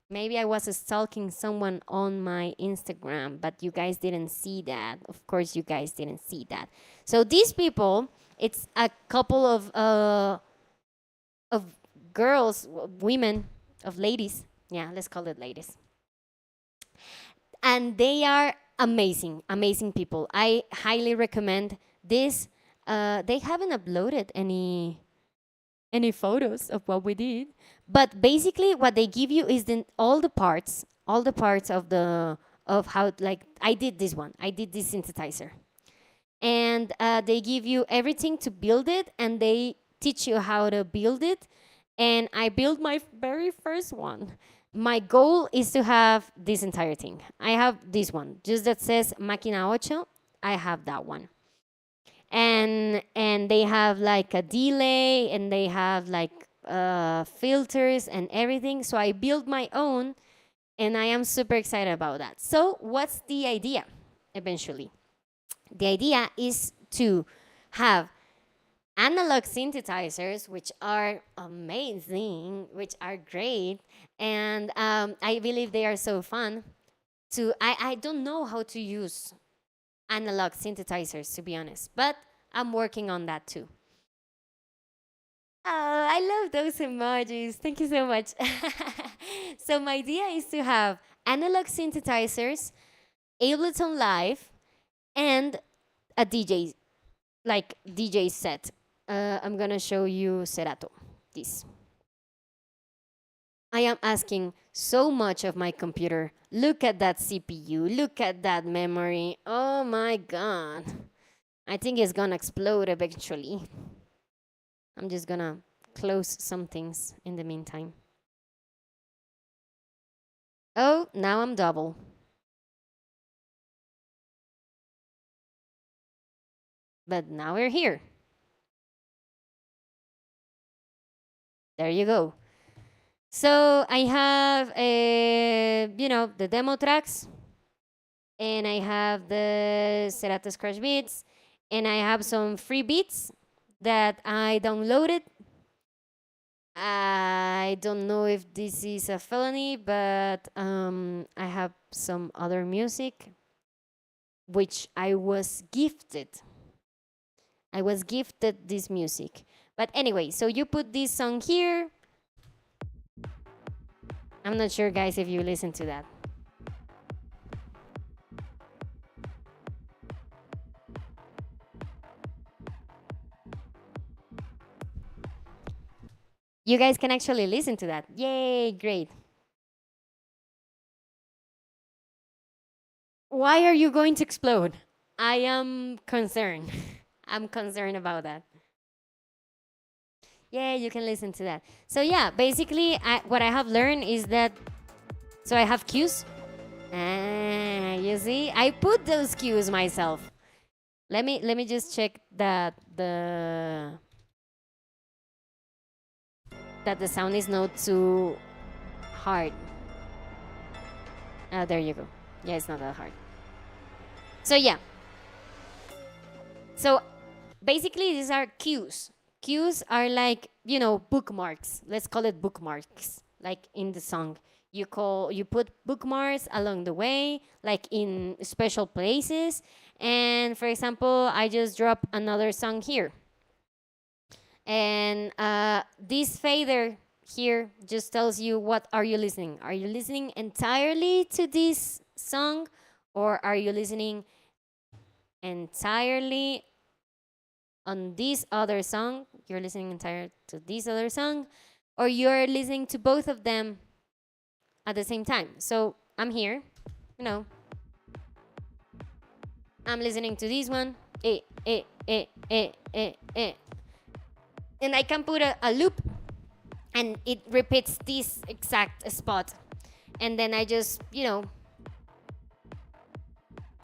Maybe I was stalking someone on my Instagram, but you guys didn't see that. Of course, you guys didn't see that. So these people, it's a couple of girls, women, of ladies. Yeah, let's call it ladies. And they are amazing, amazing people. I highly recommend this. They haven't uploaded any photos of what we did, but basically what they give you is all the parts of the of how like I did this one. I did this synthesizer, and they give you everything to build it, and they teach you how to build it. And I built my very first one. My goal is to have this entire thing. I have this one, just that says Máquina Ocho. I have that one. And they have like a delay and they have like filters and everything. So I built my own and I am super excited about that. So what's the idea eventually? The idea is to have analog synthesizers, which are amazing, which are great, and I believe they are so fun. I don't know how to use analog synthesizers, to be honest, but I'm working on that too. Oh, I love those emojis. Thank you so much. So my idea is to have analog synthesizers, Ableton Live, and a DJ, like DJ set. I'm gonna show you Serato. This. I am asking so much of my computer. Look at that CPU. Look at that memory. Oh my god. I think it's gonna explode eventually. I'm just gonna close some things in the meantime. Oh, now I'm double. But now we're here. There you go. So I have, the demo tracks, and I have the Serato Scratch beats, and I have some free beats that I downloaded. I don't know if this is a felony, but I have some other music which I was gifted. I was gifted this music. But anyway, so you put this song here. I'm not sure, guys, if you listen to that. You guys can actually listen to that. Yay, great. Why are you going to explode? I am concerned. I'm concerned about that. Yeah, you can listen to that. So yeah, basically, what I have learned is that. So I have cues. You see, I put those cues myself. Let me just check that the sound is not too hard. There you go. Yeah, it's not that hard. So yeah. So basically, these are cues. Cues are like, bookmarks. Let's call it bookmarks, like in the song. You put bookmarks along the way, like in special places. And for example, I just drop another song here. And this fader here just tells you what are you listening. Are you listening entirely to this song, or are you listening entirely on this other song? You're listening entire to this other song, or you're listening to both of them at the same time. So I'm here, you know, I'm listening to this one, and I can put a loop and it repeats this exact spot. And then I just,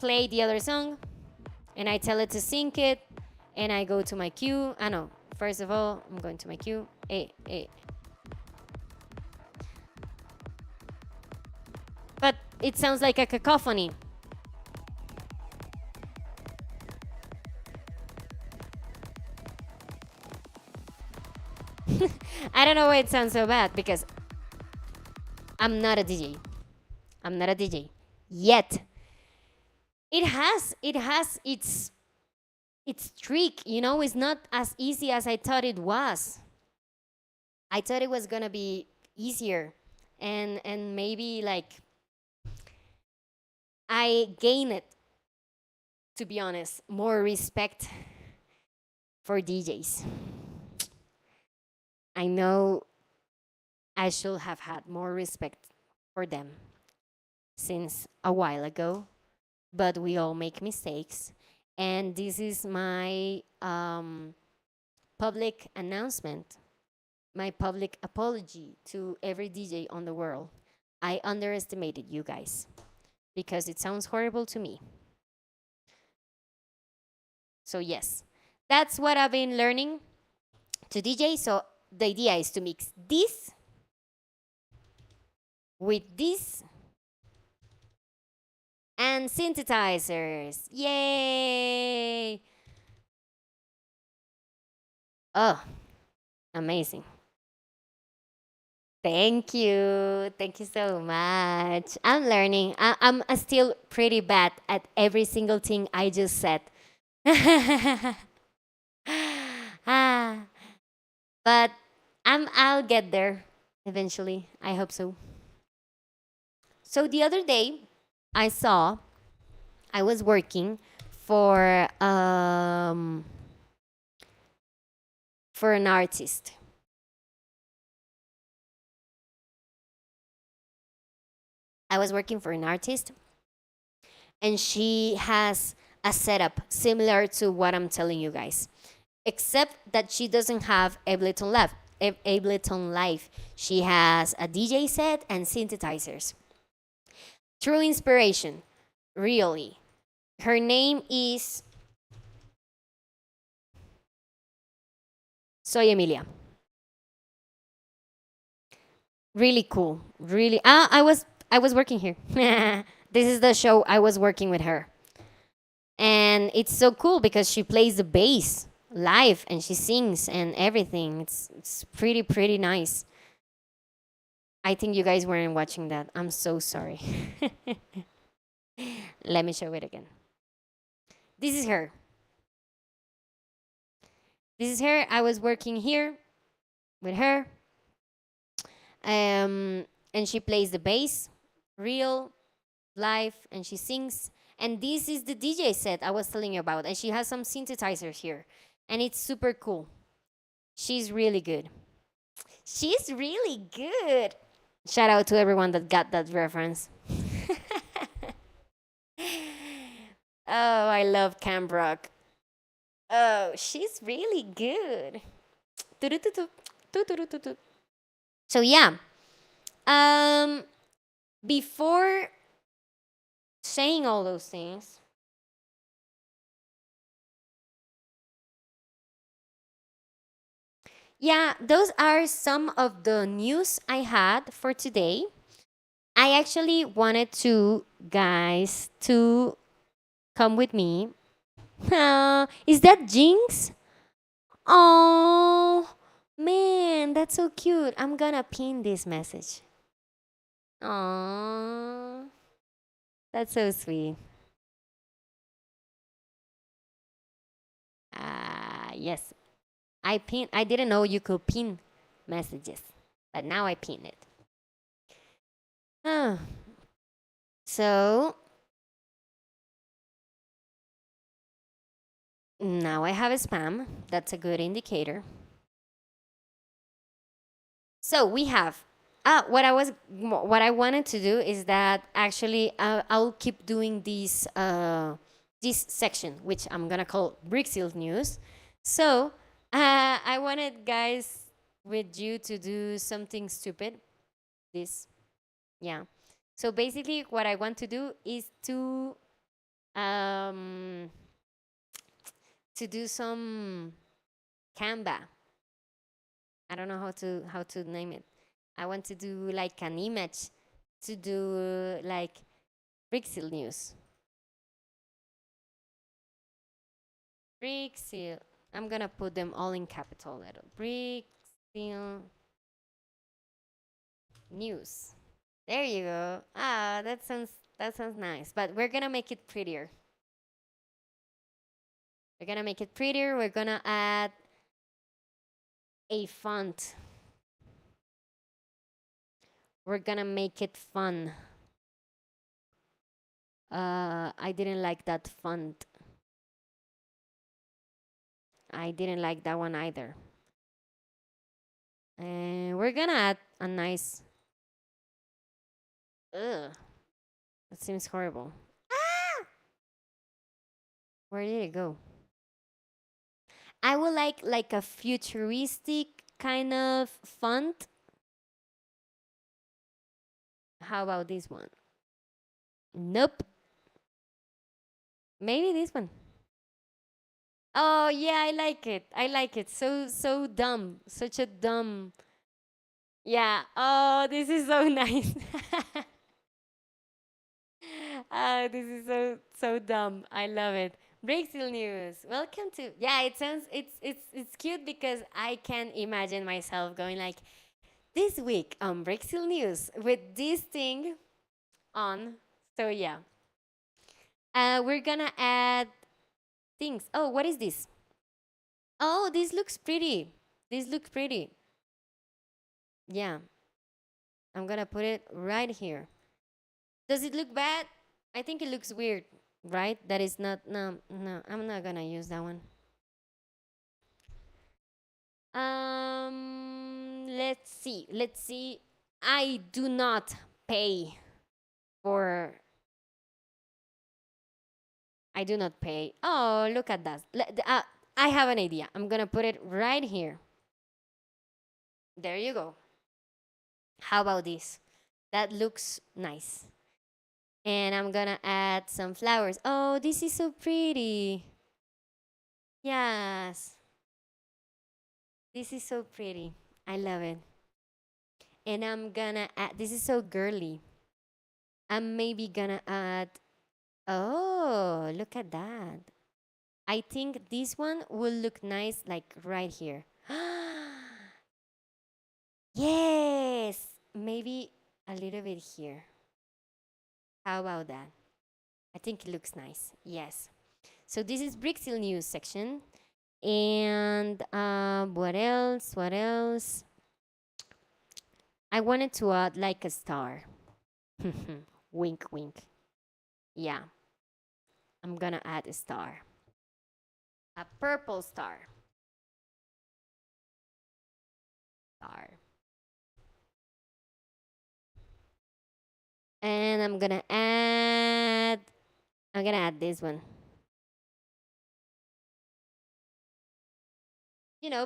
play the other song and I tell it to sync it and I go to my queue. I know, first of all, I'm going to my queue. But it sounds like a cacophony. I don't know why it sounds so bad because I'm not a DJ. I'm not a DJ yet. It has its trick, it's not as easy as I thought it was. I thought it was gonna be easier and maybe like I gain it, to be honest, more respect for DJs. I know I should have had more respect for them since a while ago, but we all make mistakes. And this is my public announcement, my public apology to every DJ on the world. I underestimated you guys because it sounds horrible to me. So, yes, that's what I've been learning to DJ. So, the idea is to mix this with this and synthesizers. Yay! Oh, amazing. Thank you. Thank you so much. I'm learning. I'm still pretty bad at every single thing I just said. Ah, but I'll get there eventually. I hope so. So the other day, I saw I was working for for an artist. I was working for an artist, and she has a setup similar to what I'm telling you guys, except that she doesn't have Ableton Live. Ableton Live. She has a DJ set and synthesizers. True inspiration, really. Her name is Soy Emilia. Really cool. Really. I was working here. This is the show I was working with her. And it's so cool because she plays the bass live and she sings and everything. It's pretty nice. I think you guys weren't watching that. I'm so sorry. Let me show it again. This is her. This is her. I was working here with her. And she plays the bass, real, live, and she sings. And this is the DJ set I was telling you about. And she has some synthesizers here. And it's super cool. She's really good. She's really good. Shout out to everyone that got that reference. Oh, I love Cam Rock. Oh, she's really good. So yeah. Before saying all those things, yeah, those are some of the news I had for today. I actually wanted to guys to come with me. Is that Jinx? Oh man, that's so cute. I'm gonna pin this message. Oh, that's so sweet. Yes, I didn't know you could pin messages, but now I pin it. Ah, So now I have a spam. That's a good indicator. So we have. What I wanted to do is that actually I'll keep doing this section, which I'm gonna call Brixil News. So I wanted guys with you to do something stupid. This, yeah. So basically, what I want to do is um to do some Canva. I don't know how to name it. I want to do like an image to do like Brixil news. Brixil. I'm gonna put them all in capital letter. Brixil news. There you go. Ah, that sounds nice. But we're gonna make it prettier. We're gonna make it prettier. We're gonna add a font. We're gonna make it fun. I didn't like that font. I didn't like that one either. And we're gonna add a nice. Ugh, that seems horrible. Where did it go? I would like a futuristic kind of font. How about this one? Nope. Maybe this one. Oh yeah, I like it. I like it. So dumb. Such a dumb. Yeah. Oh, this is so nice. This is so dumb. I love it. Brixil News. Welcome to. Yeah, it sounds it's cute because I can imagine myself going like this week on Brixil News with this thing on. So yeah. We're gonna add things. Oh, what is this? Oh, this looks pretty. This looks pretty. Yeah. I'm gonna put it right here. Does it look bad? I think it looks weird, right? That is not. No, no, I'm not gonna use that one. Let's see. Let's see. I do not pay for. I do not pay. Oh, look at that. I have an idea. I'm gonna put it right here. There you go. How about this? That looks nice. And I'm gonna add some flowers. Oh, this is so pretty. Yes. This is so pretty. I love it. And I'm gonna add, this is so girly. I'm maybe gonna add, oh, look at that. I think this one will look nice like right here. Yes, maybe a little bit here. How about that? I think it looks nice. Yes. So this is Brixil news section. And what else? What else? I wanted to add like a star. Wink, wink. Yeah, I'm gonna add a star. A purple star. Star. And I'm gonna add this one.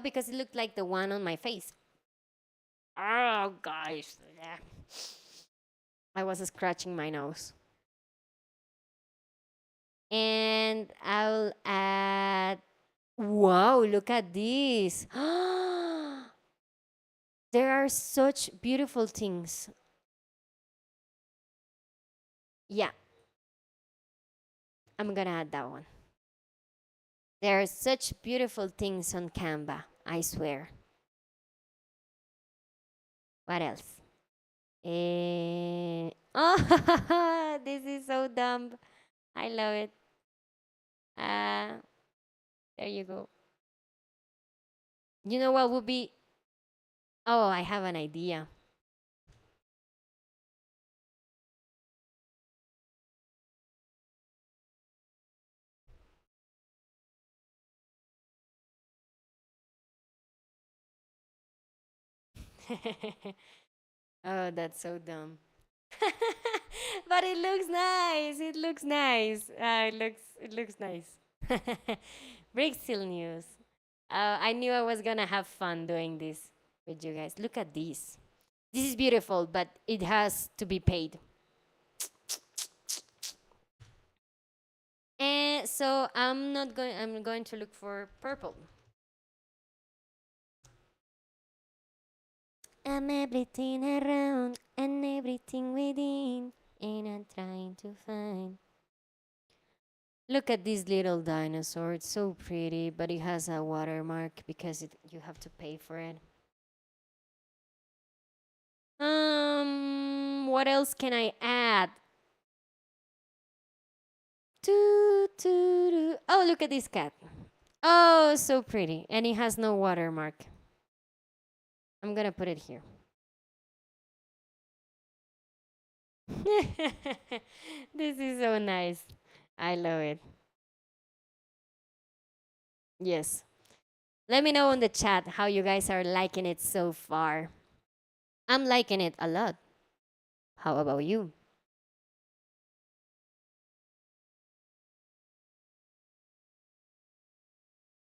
Because it looked like the one on my face. Oh, gosh. I was scratching my nose. And I'll add. Wow, look at this. There are such beautiful things. Yeah, I'm gonna add that one. There are such beautiful things on Canva, I swear. What else? Oh, this is so dumb. I love it. Uh, there you go. You know what would be? Oh, I have an idea. Oh, that's so dumb. But it looks nice. It looks nice. It looks nice. Brixil news. I knew I was gonna have fun doing this with you guys. Look at this. This is beautiful, but it has to be paid. And so I'm not going. I'm going to look for purple. I'm everything around and everything within, and I'm trying to find. Look at this little dinosaur. It's so pretty, but it has a watermark because you have to pay for it. What else can I add? Oh, look at this cat. Oh, so pretty. And it has no watermark. I'm gonna put it here. This is so nice. I love it. Yes. Let me know in the chat how you guys are liking it so far. I'm liking it a lot. How about you?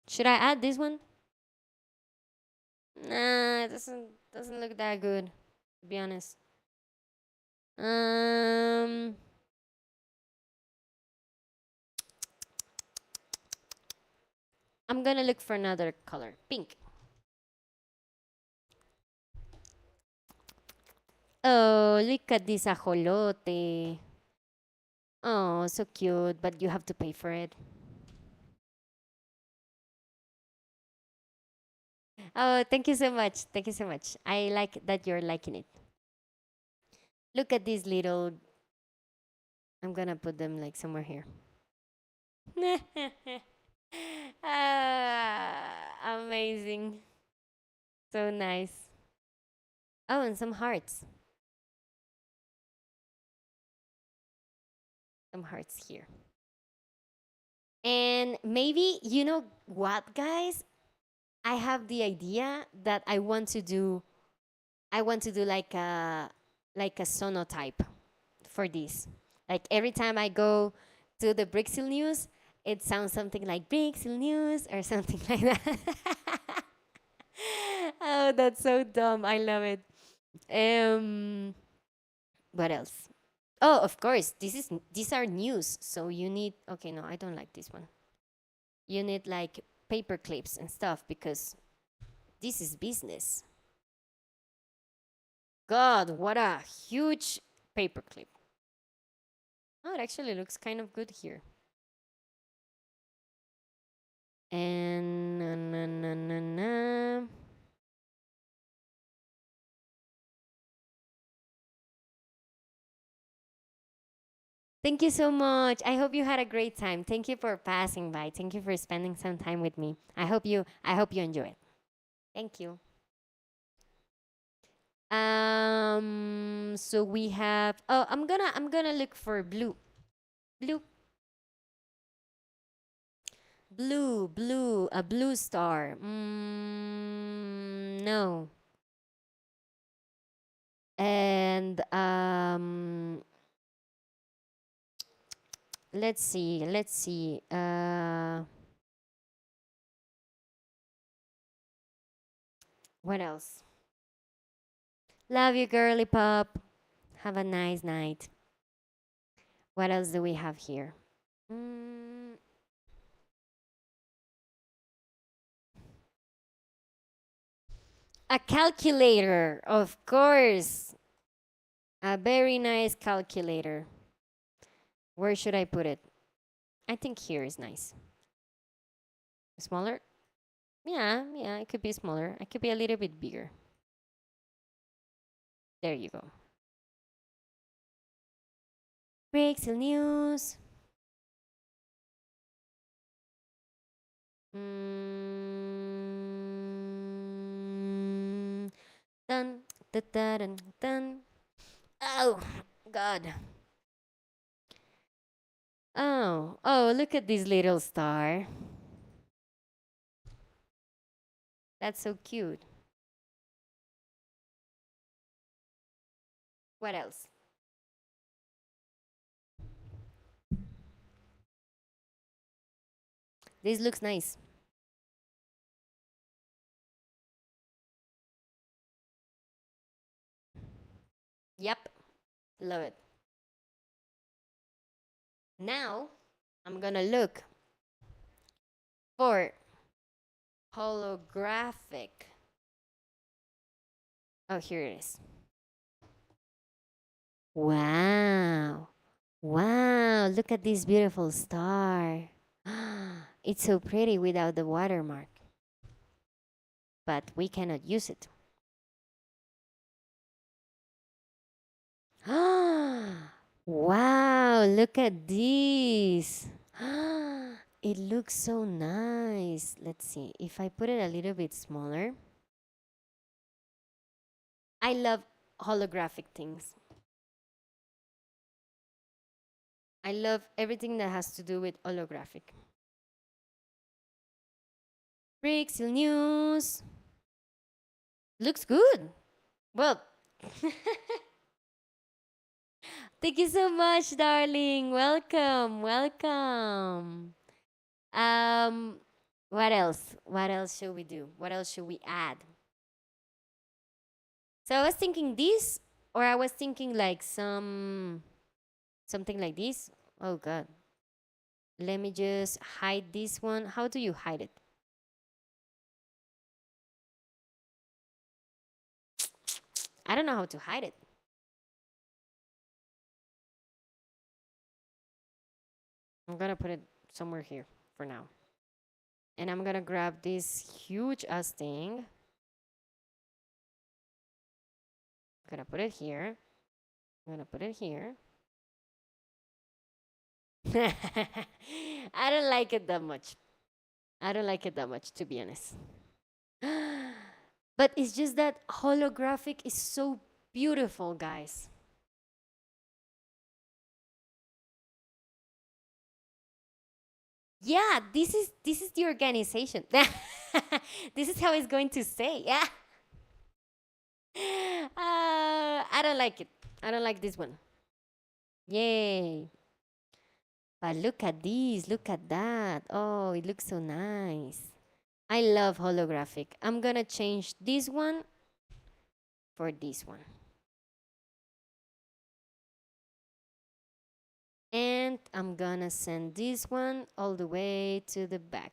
Should I add this one? Nah, it doesn't look that good, to be honest. Um I'm gonna look for another color. Pink. Oh, look at this ajolote. Oh, so cute, but you have to pay for it. Oh, thank you so much. Thank you so much. I like that you're liking it. Look at this little. I'm gonna put them like somewhere here. Amazing. So nice. Oh, and some hearts. Some hearts here. And maybe, you know what, guys? I have the idea that I want to do like a sonotype for this. Like every time I go to the Brixil news, it sounds something like Brixil news or something like that. Oh, that's so dumb. I love it. Um, what else? Oh, of course. These are news, so you need. Okay, no, I don't like this one. You need like paper clips and stuff because this is business. God, what a huge paperclip. Oh, it actually looks kind of good here. And thank you so much. I hope you had a great time. Thank you for passing by. Thank you for spending some time with me. I hope you enjoy it. Thank you. So we have I'm gonna look for blue. Blue. Blue, a blue star. No. And let's see. What else? Love you, girly pop. Have a nice night. What else do we have here? Mm, a calculator, of course. A very nice calculator. Where should I put it? I think here is nice. Smaller? Yeah, it could be smaller. It could be a little bit bigger. There you go. Brixil news. Mm, dun, dun, dun, dun, dun. Oh, God. Oh, look at this little star. That's so cute. What else? This looks nice. Yep, love it. Now I'm gonna look for holographic. Oh, here it is. Wow. Wow, look at this beautiful star. It's so pretty without the watermark, but we cannot use it. Wow, look at this. It looks so nice. Let's see. If I put it a little bit smaller. I love holographic things. I love everything that has to do with holographic. Brixil news. Looks good. Well, thank you so much, darling. Welcome, welcome. Um, what else? What else should we do? What else should we add? So I was thinking this, or I was thinking like something like this. Oh God. Let me just hide this one. How do you hide it? I don't know how to hide it. I'm gonna put it somewhere here for now. And I'm gonna grab this huge ass thing. I'm gonna put it here. I'm gonna put it here. I don't like it that much. I don't like it that much, to be honest. But it's just that holographic is so beautiful, guys. Yeah, this is the organization. This is how it's going to say. Yeah. I don't like it. I don't like this one. Yay. But look at this. Look at that. Oh, it looks so nice. I love holographic. I'm gonna change this one for this one. And I'm gonna send this one all the way to the back.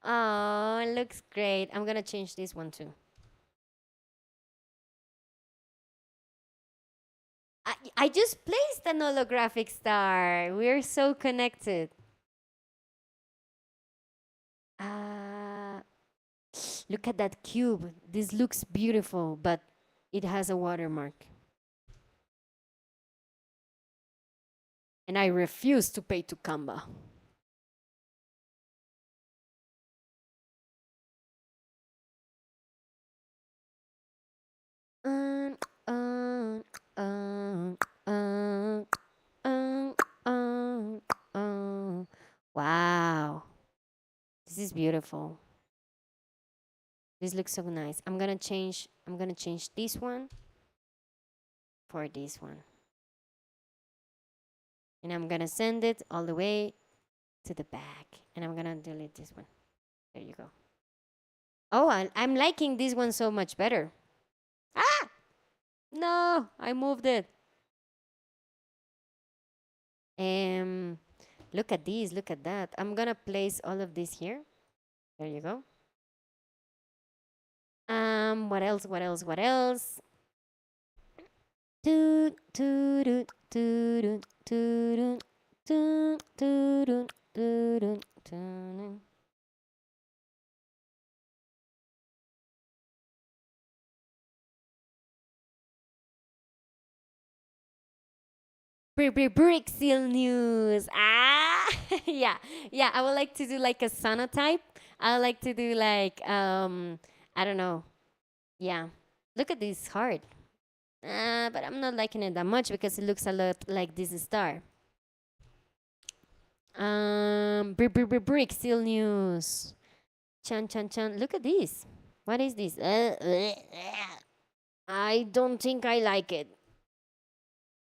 Oh, it looks great. I'm gonna change this one too. I just placed an holographic star. We're so connected. Uh, look at that cube. This looks beautiful, but it has a watermark. And I refuse to pay to Canva. Um, um, um, um, um, um, Wow. This is beautiful. This looks so nice. I'm gonna change this one for this one. And I'm gonna send it all the way to the back. And I'm gonna delete this one. There you go. Oh, I'm liking this one so much better. Ah! No, I moved it. Um, look at this, look at that. I'm gonna place all of this here. There you go. What else? What else? What else? Toot, toot, toot, toot, toot, toot, toot, toot. Brixil news. Ah, yeah, yeah. I would like to do like a sonotype. I would like to do like I don't know. Yeah, look at this heart. But I'm not liking it that much because it looks a lot like this star. Brixil news. Chan chan chan. Look at this. What is this? I don't think I like it.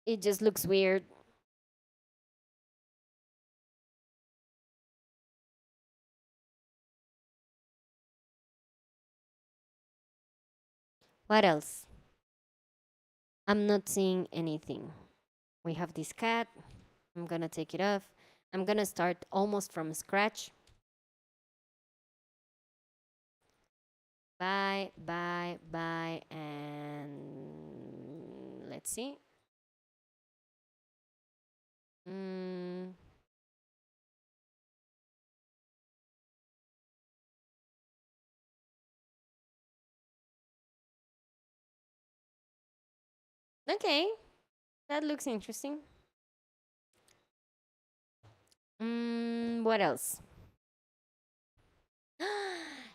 It just looks weird. What else? I'm not seeing anything. We have this cat. I'm gonna take it off. I'm gonna start almost from scratch. Bye, bye, bye, and let's see. Mm, okay, that looks interesting. What else?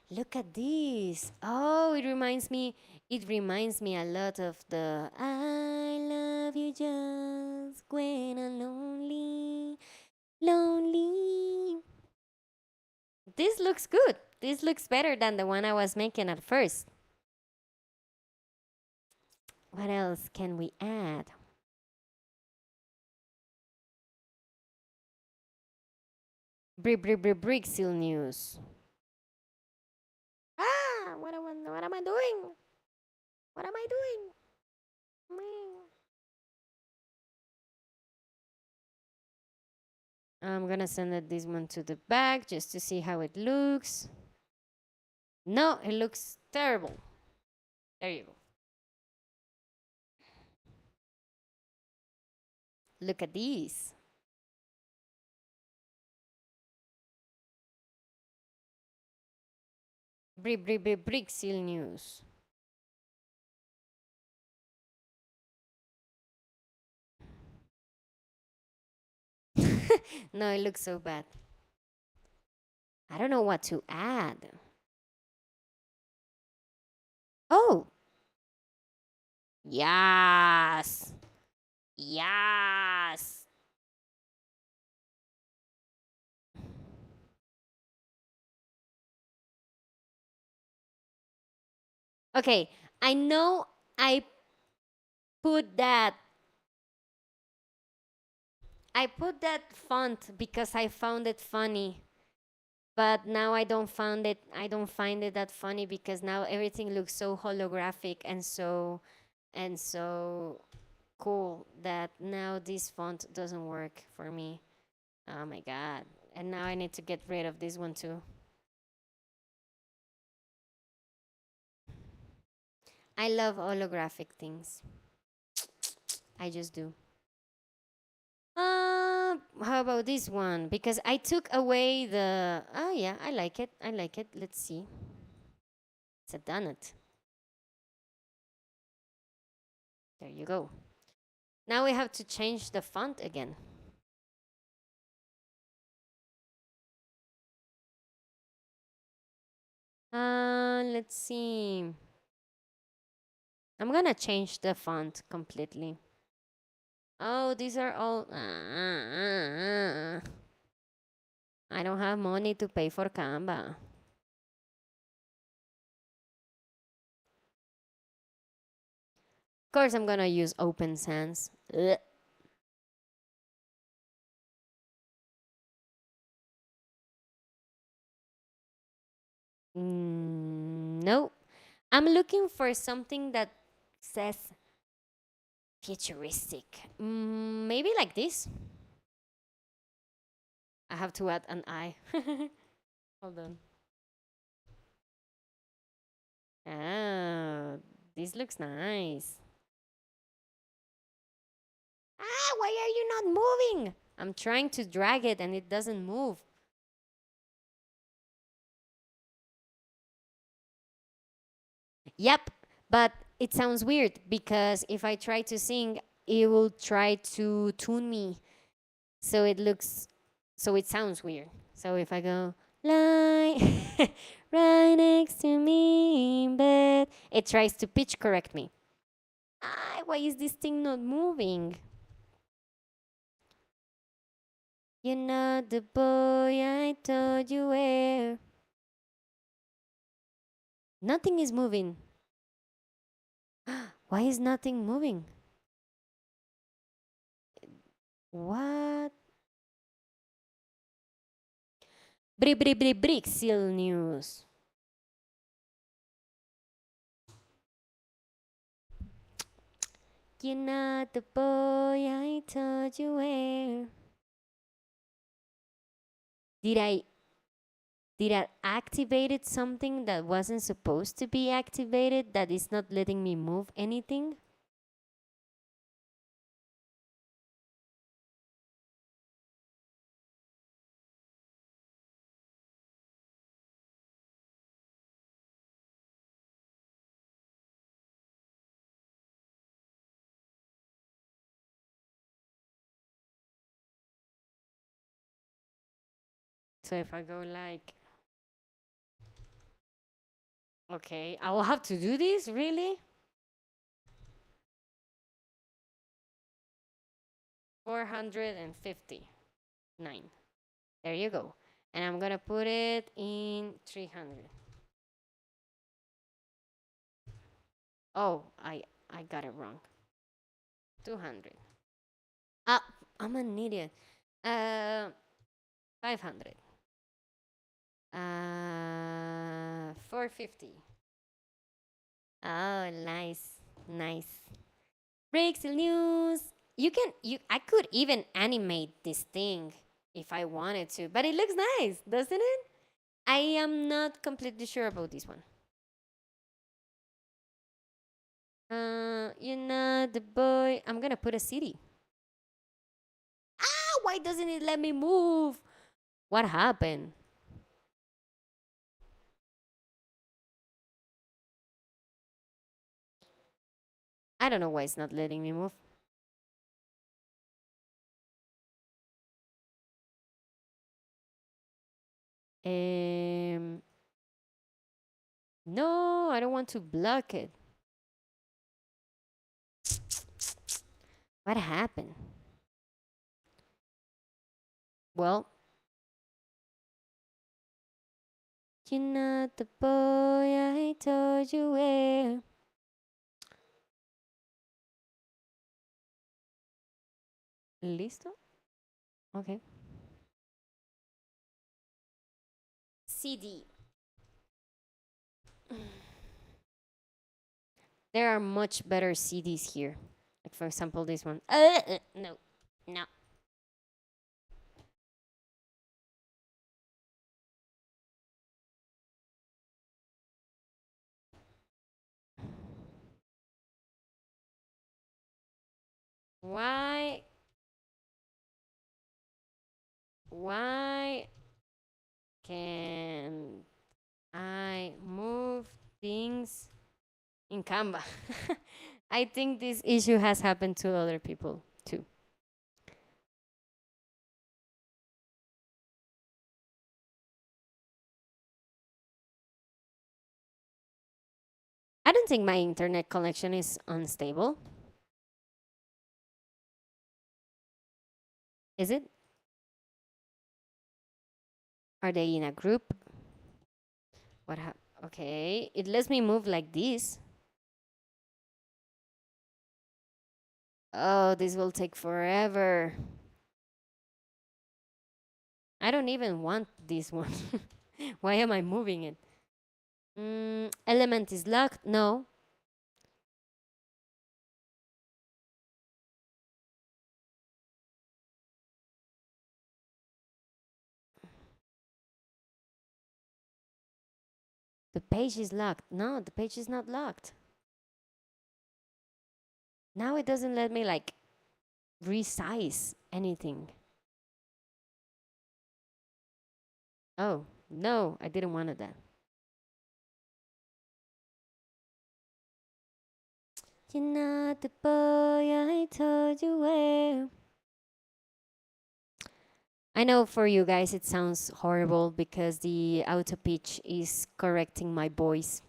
Look at this. Oh, it reminds me. It reminds me a lot of the "I love you just when I'm lonely, lonely." This looks good. This looks better than the one I was making at first. What else can we add? Brixil news. Ah, what am I doing? What am I doing? Mm. I'm gonna send this one to the back just to see how it looks. No, it looks terrible. There you go. Look at these. Brixil news. No, it looks so bad. I don't know what to add. Oh, yes. Yes. Okay, I know I put that I put that font because I found it funny. But now I don't find it that funny because now everything looks so holographic and so cool that now this font doesn't work for me. Oh my god. And now I need to get rid of this one too. I love holographic things. I just do. How about this one? Because I took away the. Oh yeah, I like it. I like it. Let's see. It's a donut. There you go. Now we have to change the font again. Let's see. I'm gonna change the font completely. Oh, these are all. I don't have money to pay for Canva. Of course, I'm gonna use Open Sans. Ugh. No, I'm looking for something that says futuristic. Maybe like this. I have to add an eye. Hold on. Ah, this looks nice. Ah, why are you not moving? I'm trying to drag it and it doesn't move. Yep, but it sounds weird because if I try to sing, it will try to tune me. So it looks, so it sounds weird. So if I go, lie right next to me in bed, it tries to pitch correct me. Ah, why is this thing not moving? You're not the boy I told you were. Nothing is moving. Why is nothing moving? What? Brixil news. You're not the boy I told you were. Did I did I activated something that wasn't supposed to be activated that is not letting me move anything? So if I go like, okay, I will have to do this, really? 459. There you go. And I'm gonna put it in 300. Oh, I got it wrong. 200. Ah, I'm an idiot. 500. 450. Oh, nice. Nice. Brixil news. I could even animate this thing if I wanted to, but it looks nice, doesn't it? I am not completely sure about this one. You know the boy. I'm gonna put a city. Ah, why doesn't it let me move? What happened? I don't know why it's not letting me move. Um, no, I don't want to block it. What happened? Well, you're not the boy I told you were. ¿Listo? Okay. CD. There are much better CDs here. Like, for example, this one. No, no. Why? Why can I move things in Canva? I think this issue has happened to other people too. I don't think my internet connection is unstable. Is it? Are they in a group? What happened? Okay, it lets me move like this. Oh, this will take forever. I don't even want this one. Why am I moving it? Element is locked. No. The page is locked. No, the page is not locked. Now it doesn't let me like resize anything. Oh, no, I didn't want that. You're not the boy I told you were. I know for you guys it sounds horrible because the auto pitch is correcting my voice.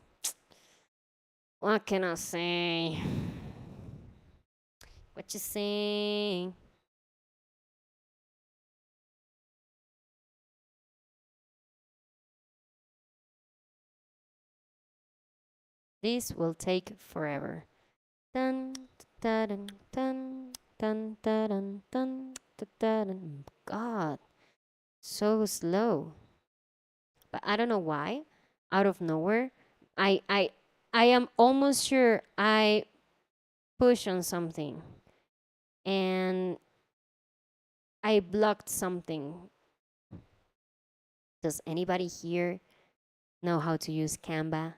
What can I say? What you saying? This will take forever. Dun, dun, dun, dun, dun, dun, dun. God, so slow. But I don't know why. Out of nowhere, I I I am almost sure I push on something and I blocked something. Does anybody here know how to use Canva?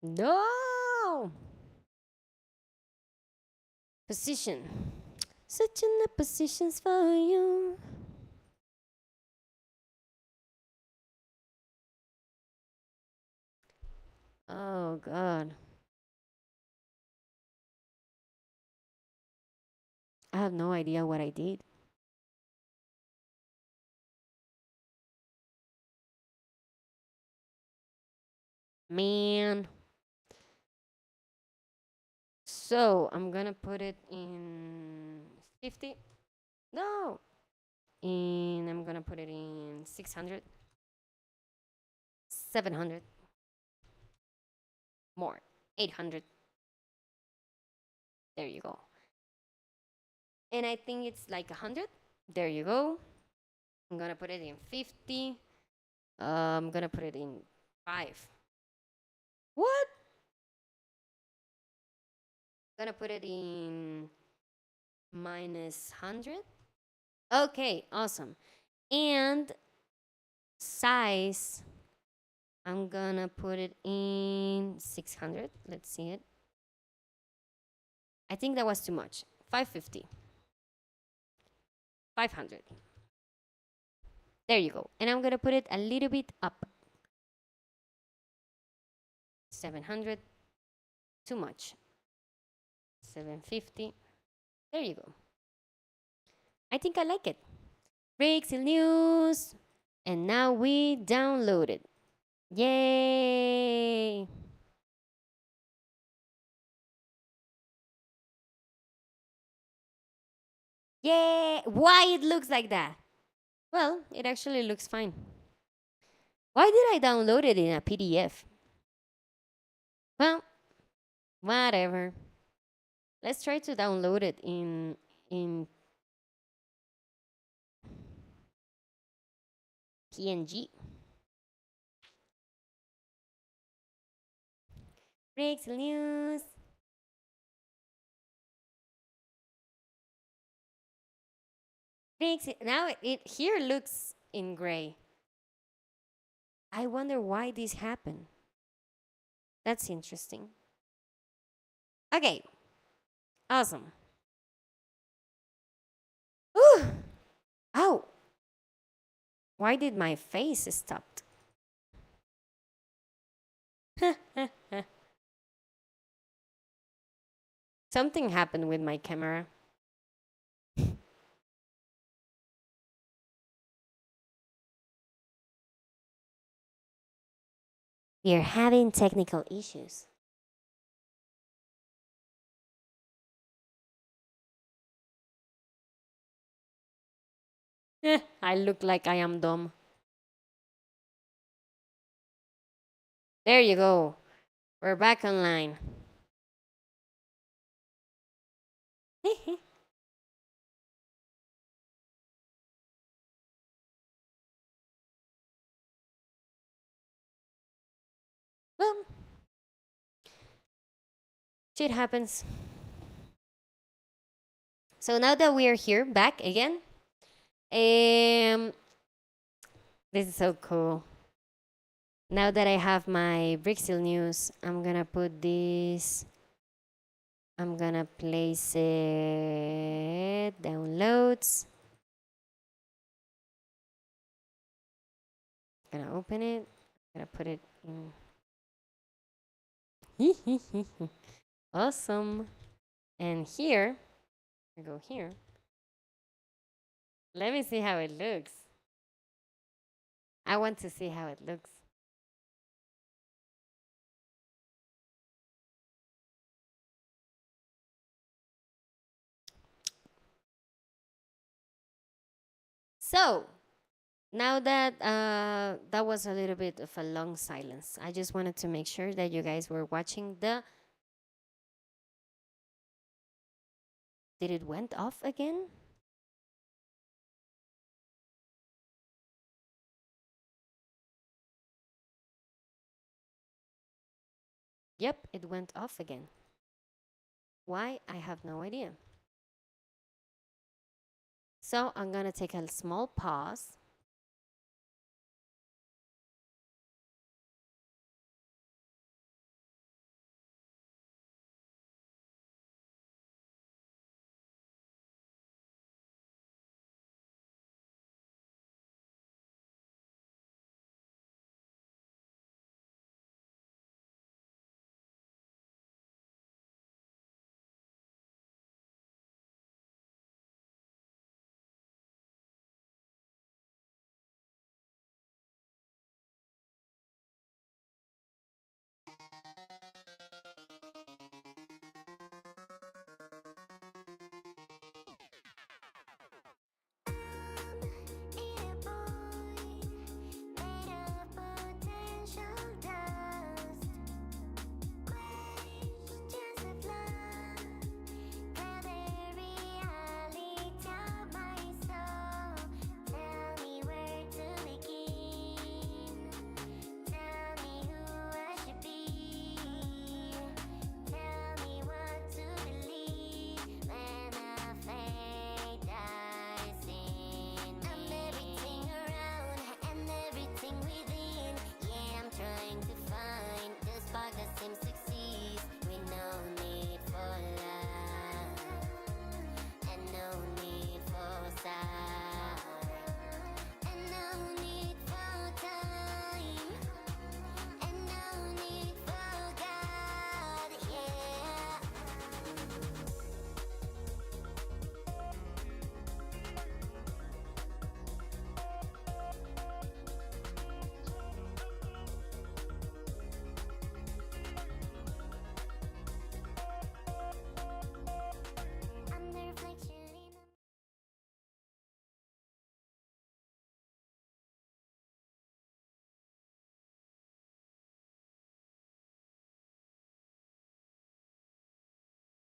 No! Position. Switching the positions for you. Oh, God. I have no idea what I did. Man. So I'm gonna put it in 50. No. And I'm gonna put it in 600, 700, more, 800. There you go. And I think it's like 100. There you go. I'm gonna put it in 50. I'm gonna put it in 5. What? Gonna put it in minus 100. Okay, awesome. And size, I'm gonna put it in 600. Let's see it. I think that was too much. 550. 500. There you go. And I'm gonna put it a little bit up. 700. Too much. 750. There you go. I think I like it. Brixil News. And now we download it. Yay! Yay! Why it looks like that? Well, it actually looks fine. Why did I download it in a PDF? Well, whatever. Let's try to download it in PNG. Brixil News. Brixil. Now it here looks in gray. I wonder why this happened. That's interesting. Okay, awesome. Ooh. Oh, why did my face stop? Something happened with my camera. We are having technical issues. I look like I am dumb. There you go. We're back online. Well, shit happens. So now that we are here back again, this is so cool. Now that I have my Brixil news, I'm gonna put this. I'm gonna place it downloads. Gonna open it. Gonna put it in. Awesome. And here, I go here. Let me see how it looks. I want to see how it looks. So now that that was a little bit of a long silence, I just wanted to make sure that you guys were watching the. Did it went off again? Yep, it went off again. Why? I have no idea. So I'm gonna take a small pause.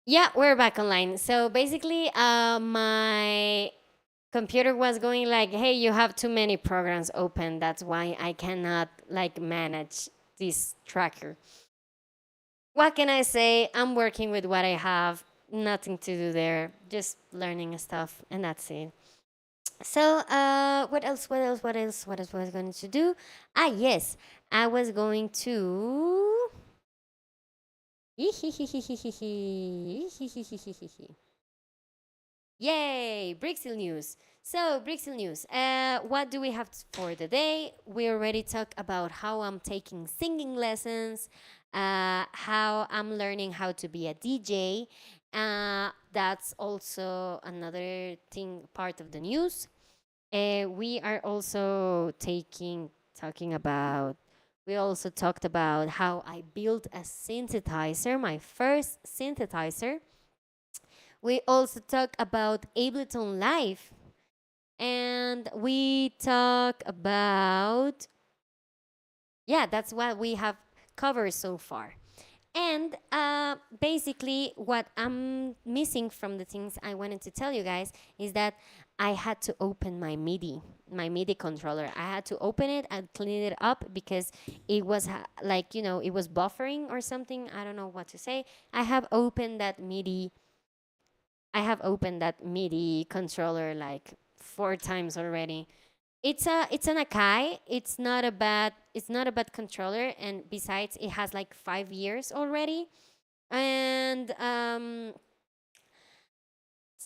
Yeah, we're back online. So basically, my computer was going like, "Hey, you have too many programs open. That's why I cannot like manage this tracker." What can I say? I'm working with what I have. Nothing to do there. Just learning stuff, and that's it. So, what else? What else? What else? What else was I going to do? Ah, yes, I was going to. Yay! Brixil news. So, Brixil news. What do we have for the day? We already talked about how I'm taking singing lessons, how I'm learning how to be a DJ. That's also another thing, part of the news. We are also talking about. We also talked about how I built a synthesizer, my first synthesizer. We also talk about Ableton Live, and we talk about, yeah, that's what we have covered so far. And basically, what I'm missing from the things I wanted to tell you guys is that I had to open my MIDI controller. I had to open it and clean it up because it was like, it was buffering or something. I don't know what to say. I have opened that MIDI controller like 4 times already. It's an Akai. It's not a bad controller, and besides, it has like 5 years already. And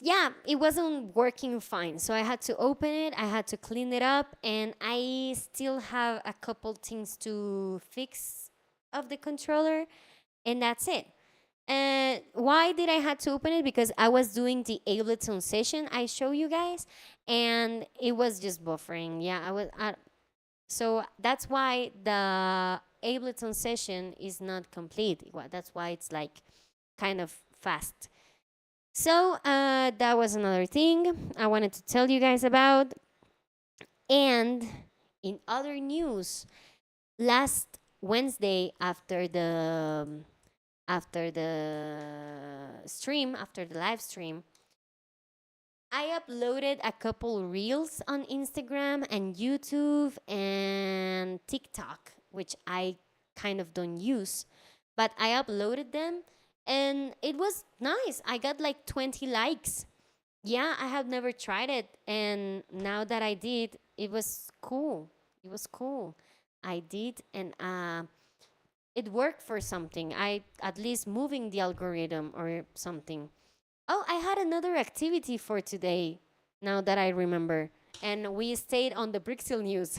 yeah, it wasn't working fine. So I had to open it. I had to clean it up, and I still have a couple things to fix of the controller, and that's it. And why did I had to open it? Because I was doing the Ableton session I show you guys, and it was just buffering. Yeah, so that's why the Ableton session is not complete. That's why it's like kind of fast. So that was another thing I wanted to tell you guys about. And in other news, last Wednesday after the stream, after the live stream, I uploaded a couple reels on Instagram and YouTube and TikTok, which I kind of don't use, but I uploaded them and it was nice. I got like 20 likes. Yeah, I have never tried it, and now that I did, it was cool. It was cool. I did, and it worked for something. I at least moving the algorithm or something. Oh, I had another activity for today, now that I remember. And we stayed on the Brixil news.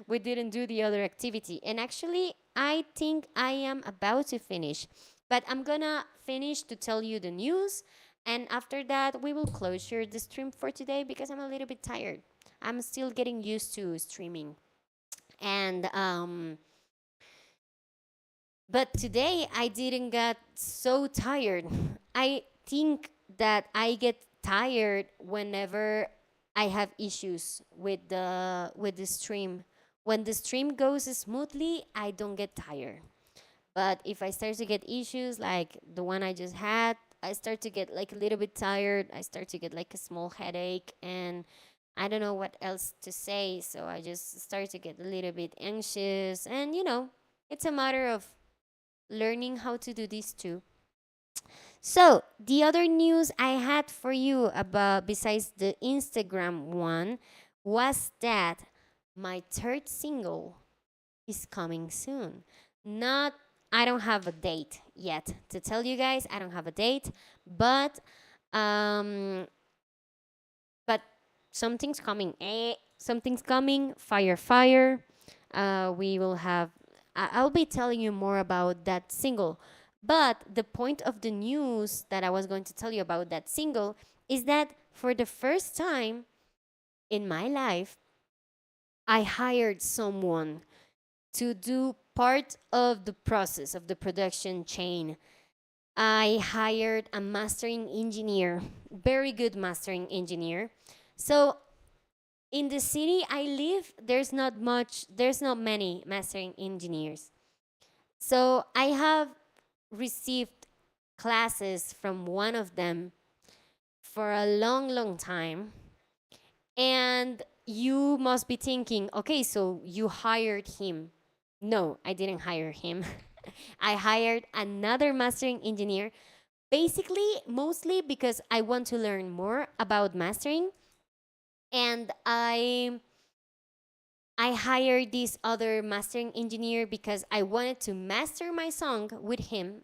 We didn't do the other activity. And actually, I think I am about to finish. But I'm gonna finish to tell you the news. And after that, we will closure the stream for today because I'm a little bit tired. I'm still getting used to streaming. And but today I didn't get so tired. I think that I get tired whenever I have issues with the stream. When the stream goes smoothly, I don't get tired. But if I start to get issues like the one I just had, I start to get like a little bit tired. I start to get like a small headache and I don't know what else to say, so I just start to get a little bit anxious and it's a matter of learning how to do this too. So, the other news I had for you about besides the Instagram one was that my third single is coming soon. Not I don't have a date yet to tell you guys. I don't have a date, but um but something's coming. Something's coming. Fire fire. We will have I'll be telling you more about that single. But the point of the news that I was going to tell you about that single is that for the first time in my life, I hired someone to do part of the process of the production chain. I hired a mastering engineer, very good mastering engineer. So in the city I live, there's not many mastering engineers. So I have received classes from one of them for a long, long time. And you must be thinking, okay, so you hired him. No, I didn't hire him. I hired another mastering engineer, basically, mostly because I want to learn more about mastering. And I hired this other mastering engineer because I wanted to master my song with him,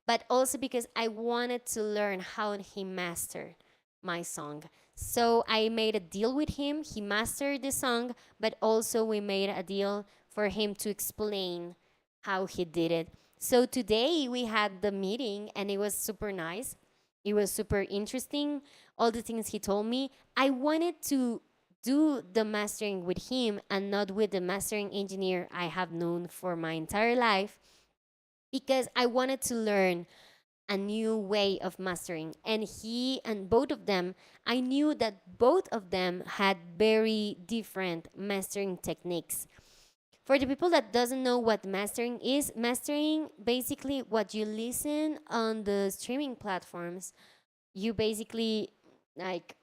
but also because I wanted to learn how he mastered my song. So I made a deal with him. He mastered the song, but also we made a deal for him to explain how he did it. So today we had the meeting and it was super nice. It was super interesting. All the things he told me. I wanted to do the mastering with him and not with the mastering engineer I have known for my entire life because I wanted to learn a new way of mastering. And he and both of them, I knew that both of them had very different mastering techniques. For the people that doesn't know what mastering basically what you listen on the streaming platforms, you basically like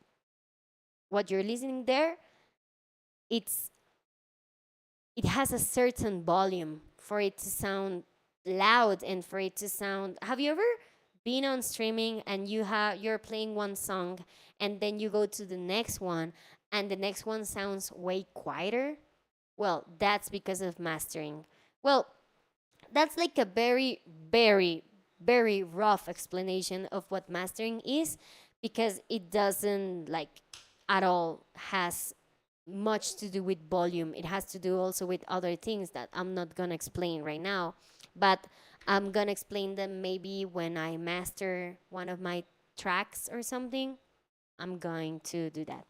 what you're listening there, it's it has a certain volume for it to sound loud and for it to sound. Have you ever been on streaming and you're playing one song and then you go to the next one and the next one sounds way quieter? Well, that's because of mastering. Well, that's like a very, very, very rough explanation of what mastering is because it doesn't like at all has much to do with volume. It has to do also with other things that I'm not gonna explain right now, but I'm gonna explain them maybe when I master one of my tracks or something. I'm going to do that.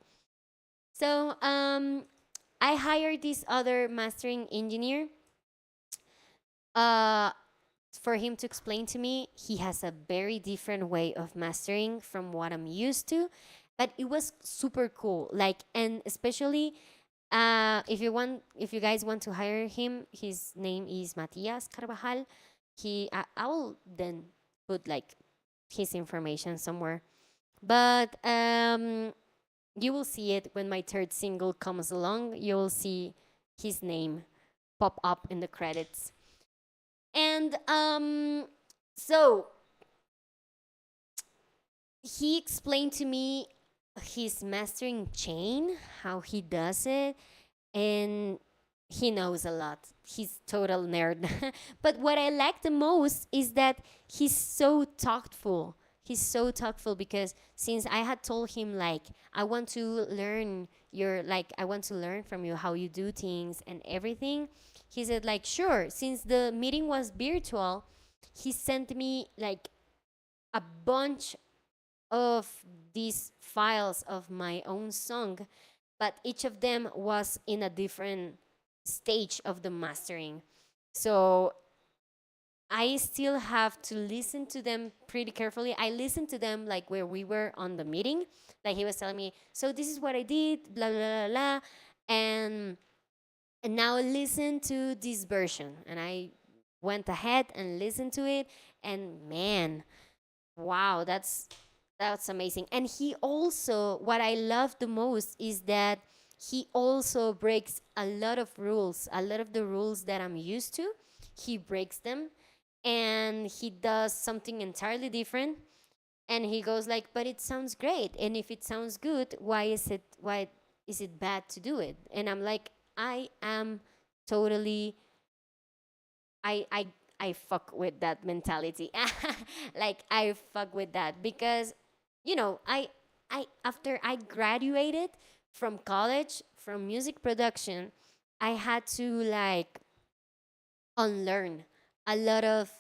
So I hired this other mastering engineer uh, for him to explain to me. He has a very different way of mastering from what I'm used to, but it was super cool. Like, and especially if you guys want to hire him, his name is Matias Carvajal. I will then put like his information somewhere. But you will see it when my third single comes along. You will see his name pop up in the credits. And so he explained to me his mastering chain, how he does it, and he knows a lot. He's total nerd. But what I like the most is that he's so tactful. He's so tactful because since I had told him like I want to learn I want to learn from you how you do things and everything, he said like sure. Since the meeting was virtual, he sent me like a bunch of these files of my own song, but each of them was in a different stage of the mastering. So I still have to listen to them pretty carefully. I listened to them like where we were on the meeting. Like he was telling me, so this is what I did, blah, blah, blah, blah. And, and now listen to this version. And I went ahead and listened to it. And man, wow, that's amazing. And he also, what I love the most is that he also breaks a lot of rules, a lot of the rules that I'm used to. He breaks them and he does something entirely different. And he goes like, but it sounds great. And if it sounds good, why is it bad to do it? And I'm like, I am totally I I fuck with that mentality. Like I fuck with that because I after I graduated from college from music production, I had to like unlearn a lot of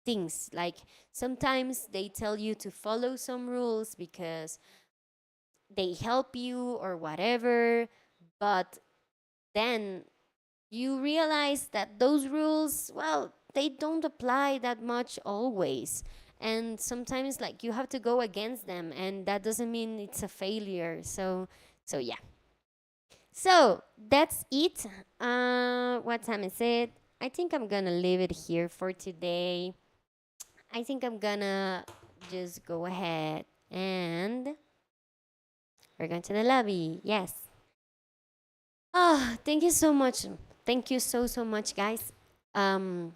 things. Like sometimes they tell you to follow some rules because they help you or whatever, but then you realize that those rules, well, they don't apply that much always. And sometimes like you have to go against them and that doesn't mean it's a failure. So yeah. So that's it. What time is it? I think I'm gonna leave it here for today. I think I'm gonna just go ahead and we're going to the lobby. Yes. Oh, thank you so much. Thank you so much, guys. Um,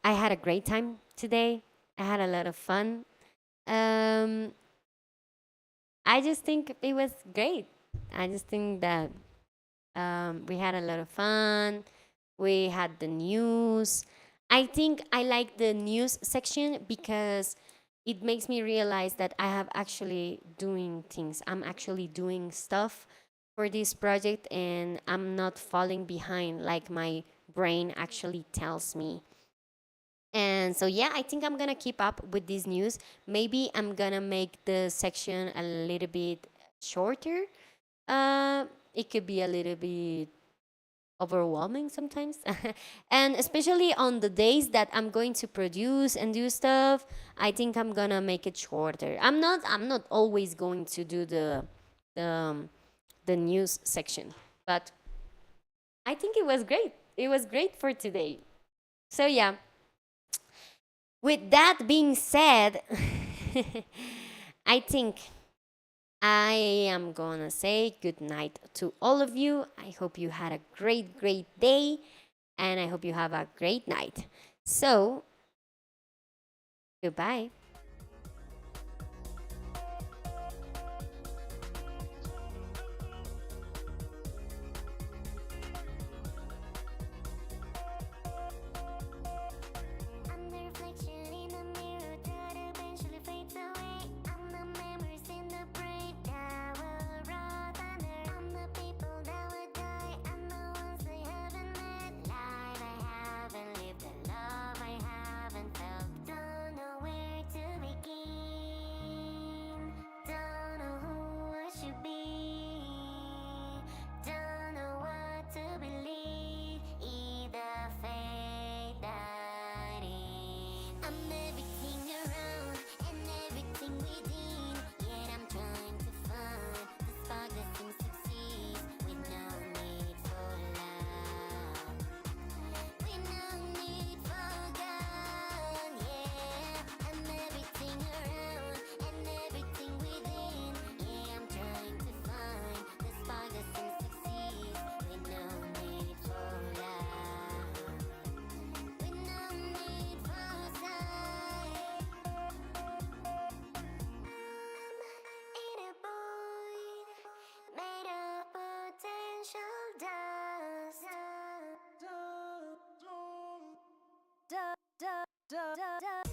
I had a great time today. I had a lot of fun. Um, I just think it was great. I just think that we had a lot of fun. We had the news. I think I like the news section because it makes me realize that I have actually doing things. I'm actually doing stuff for this project and I'm not falling behind like my brain actually tells me. And so yeah, I think I'm gonna keep up with this news. Maybe I'm gonna make the section a little bit shorter. It could be a little bit overwhelming sometimes. And especially on the days that I'm going to produce and do stuff, I think I'm gonna make it shorter. I'm not always going to do the, um, the news section, but I think it was great. It was great for today. So yeah, with that being said, I think I am gonna say good night to all of you. I hope you had a great day and I hope you have a great night. So, goodbye. da, da, da.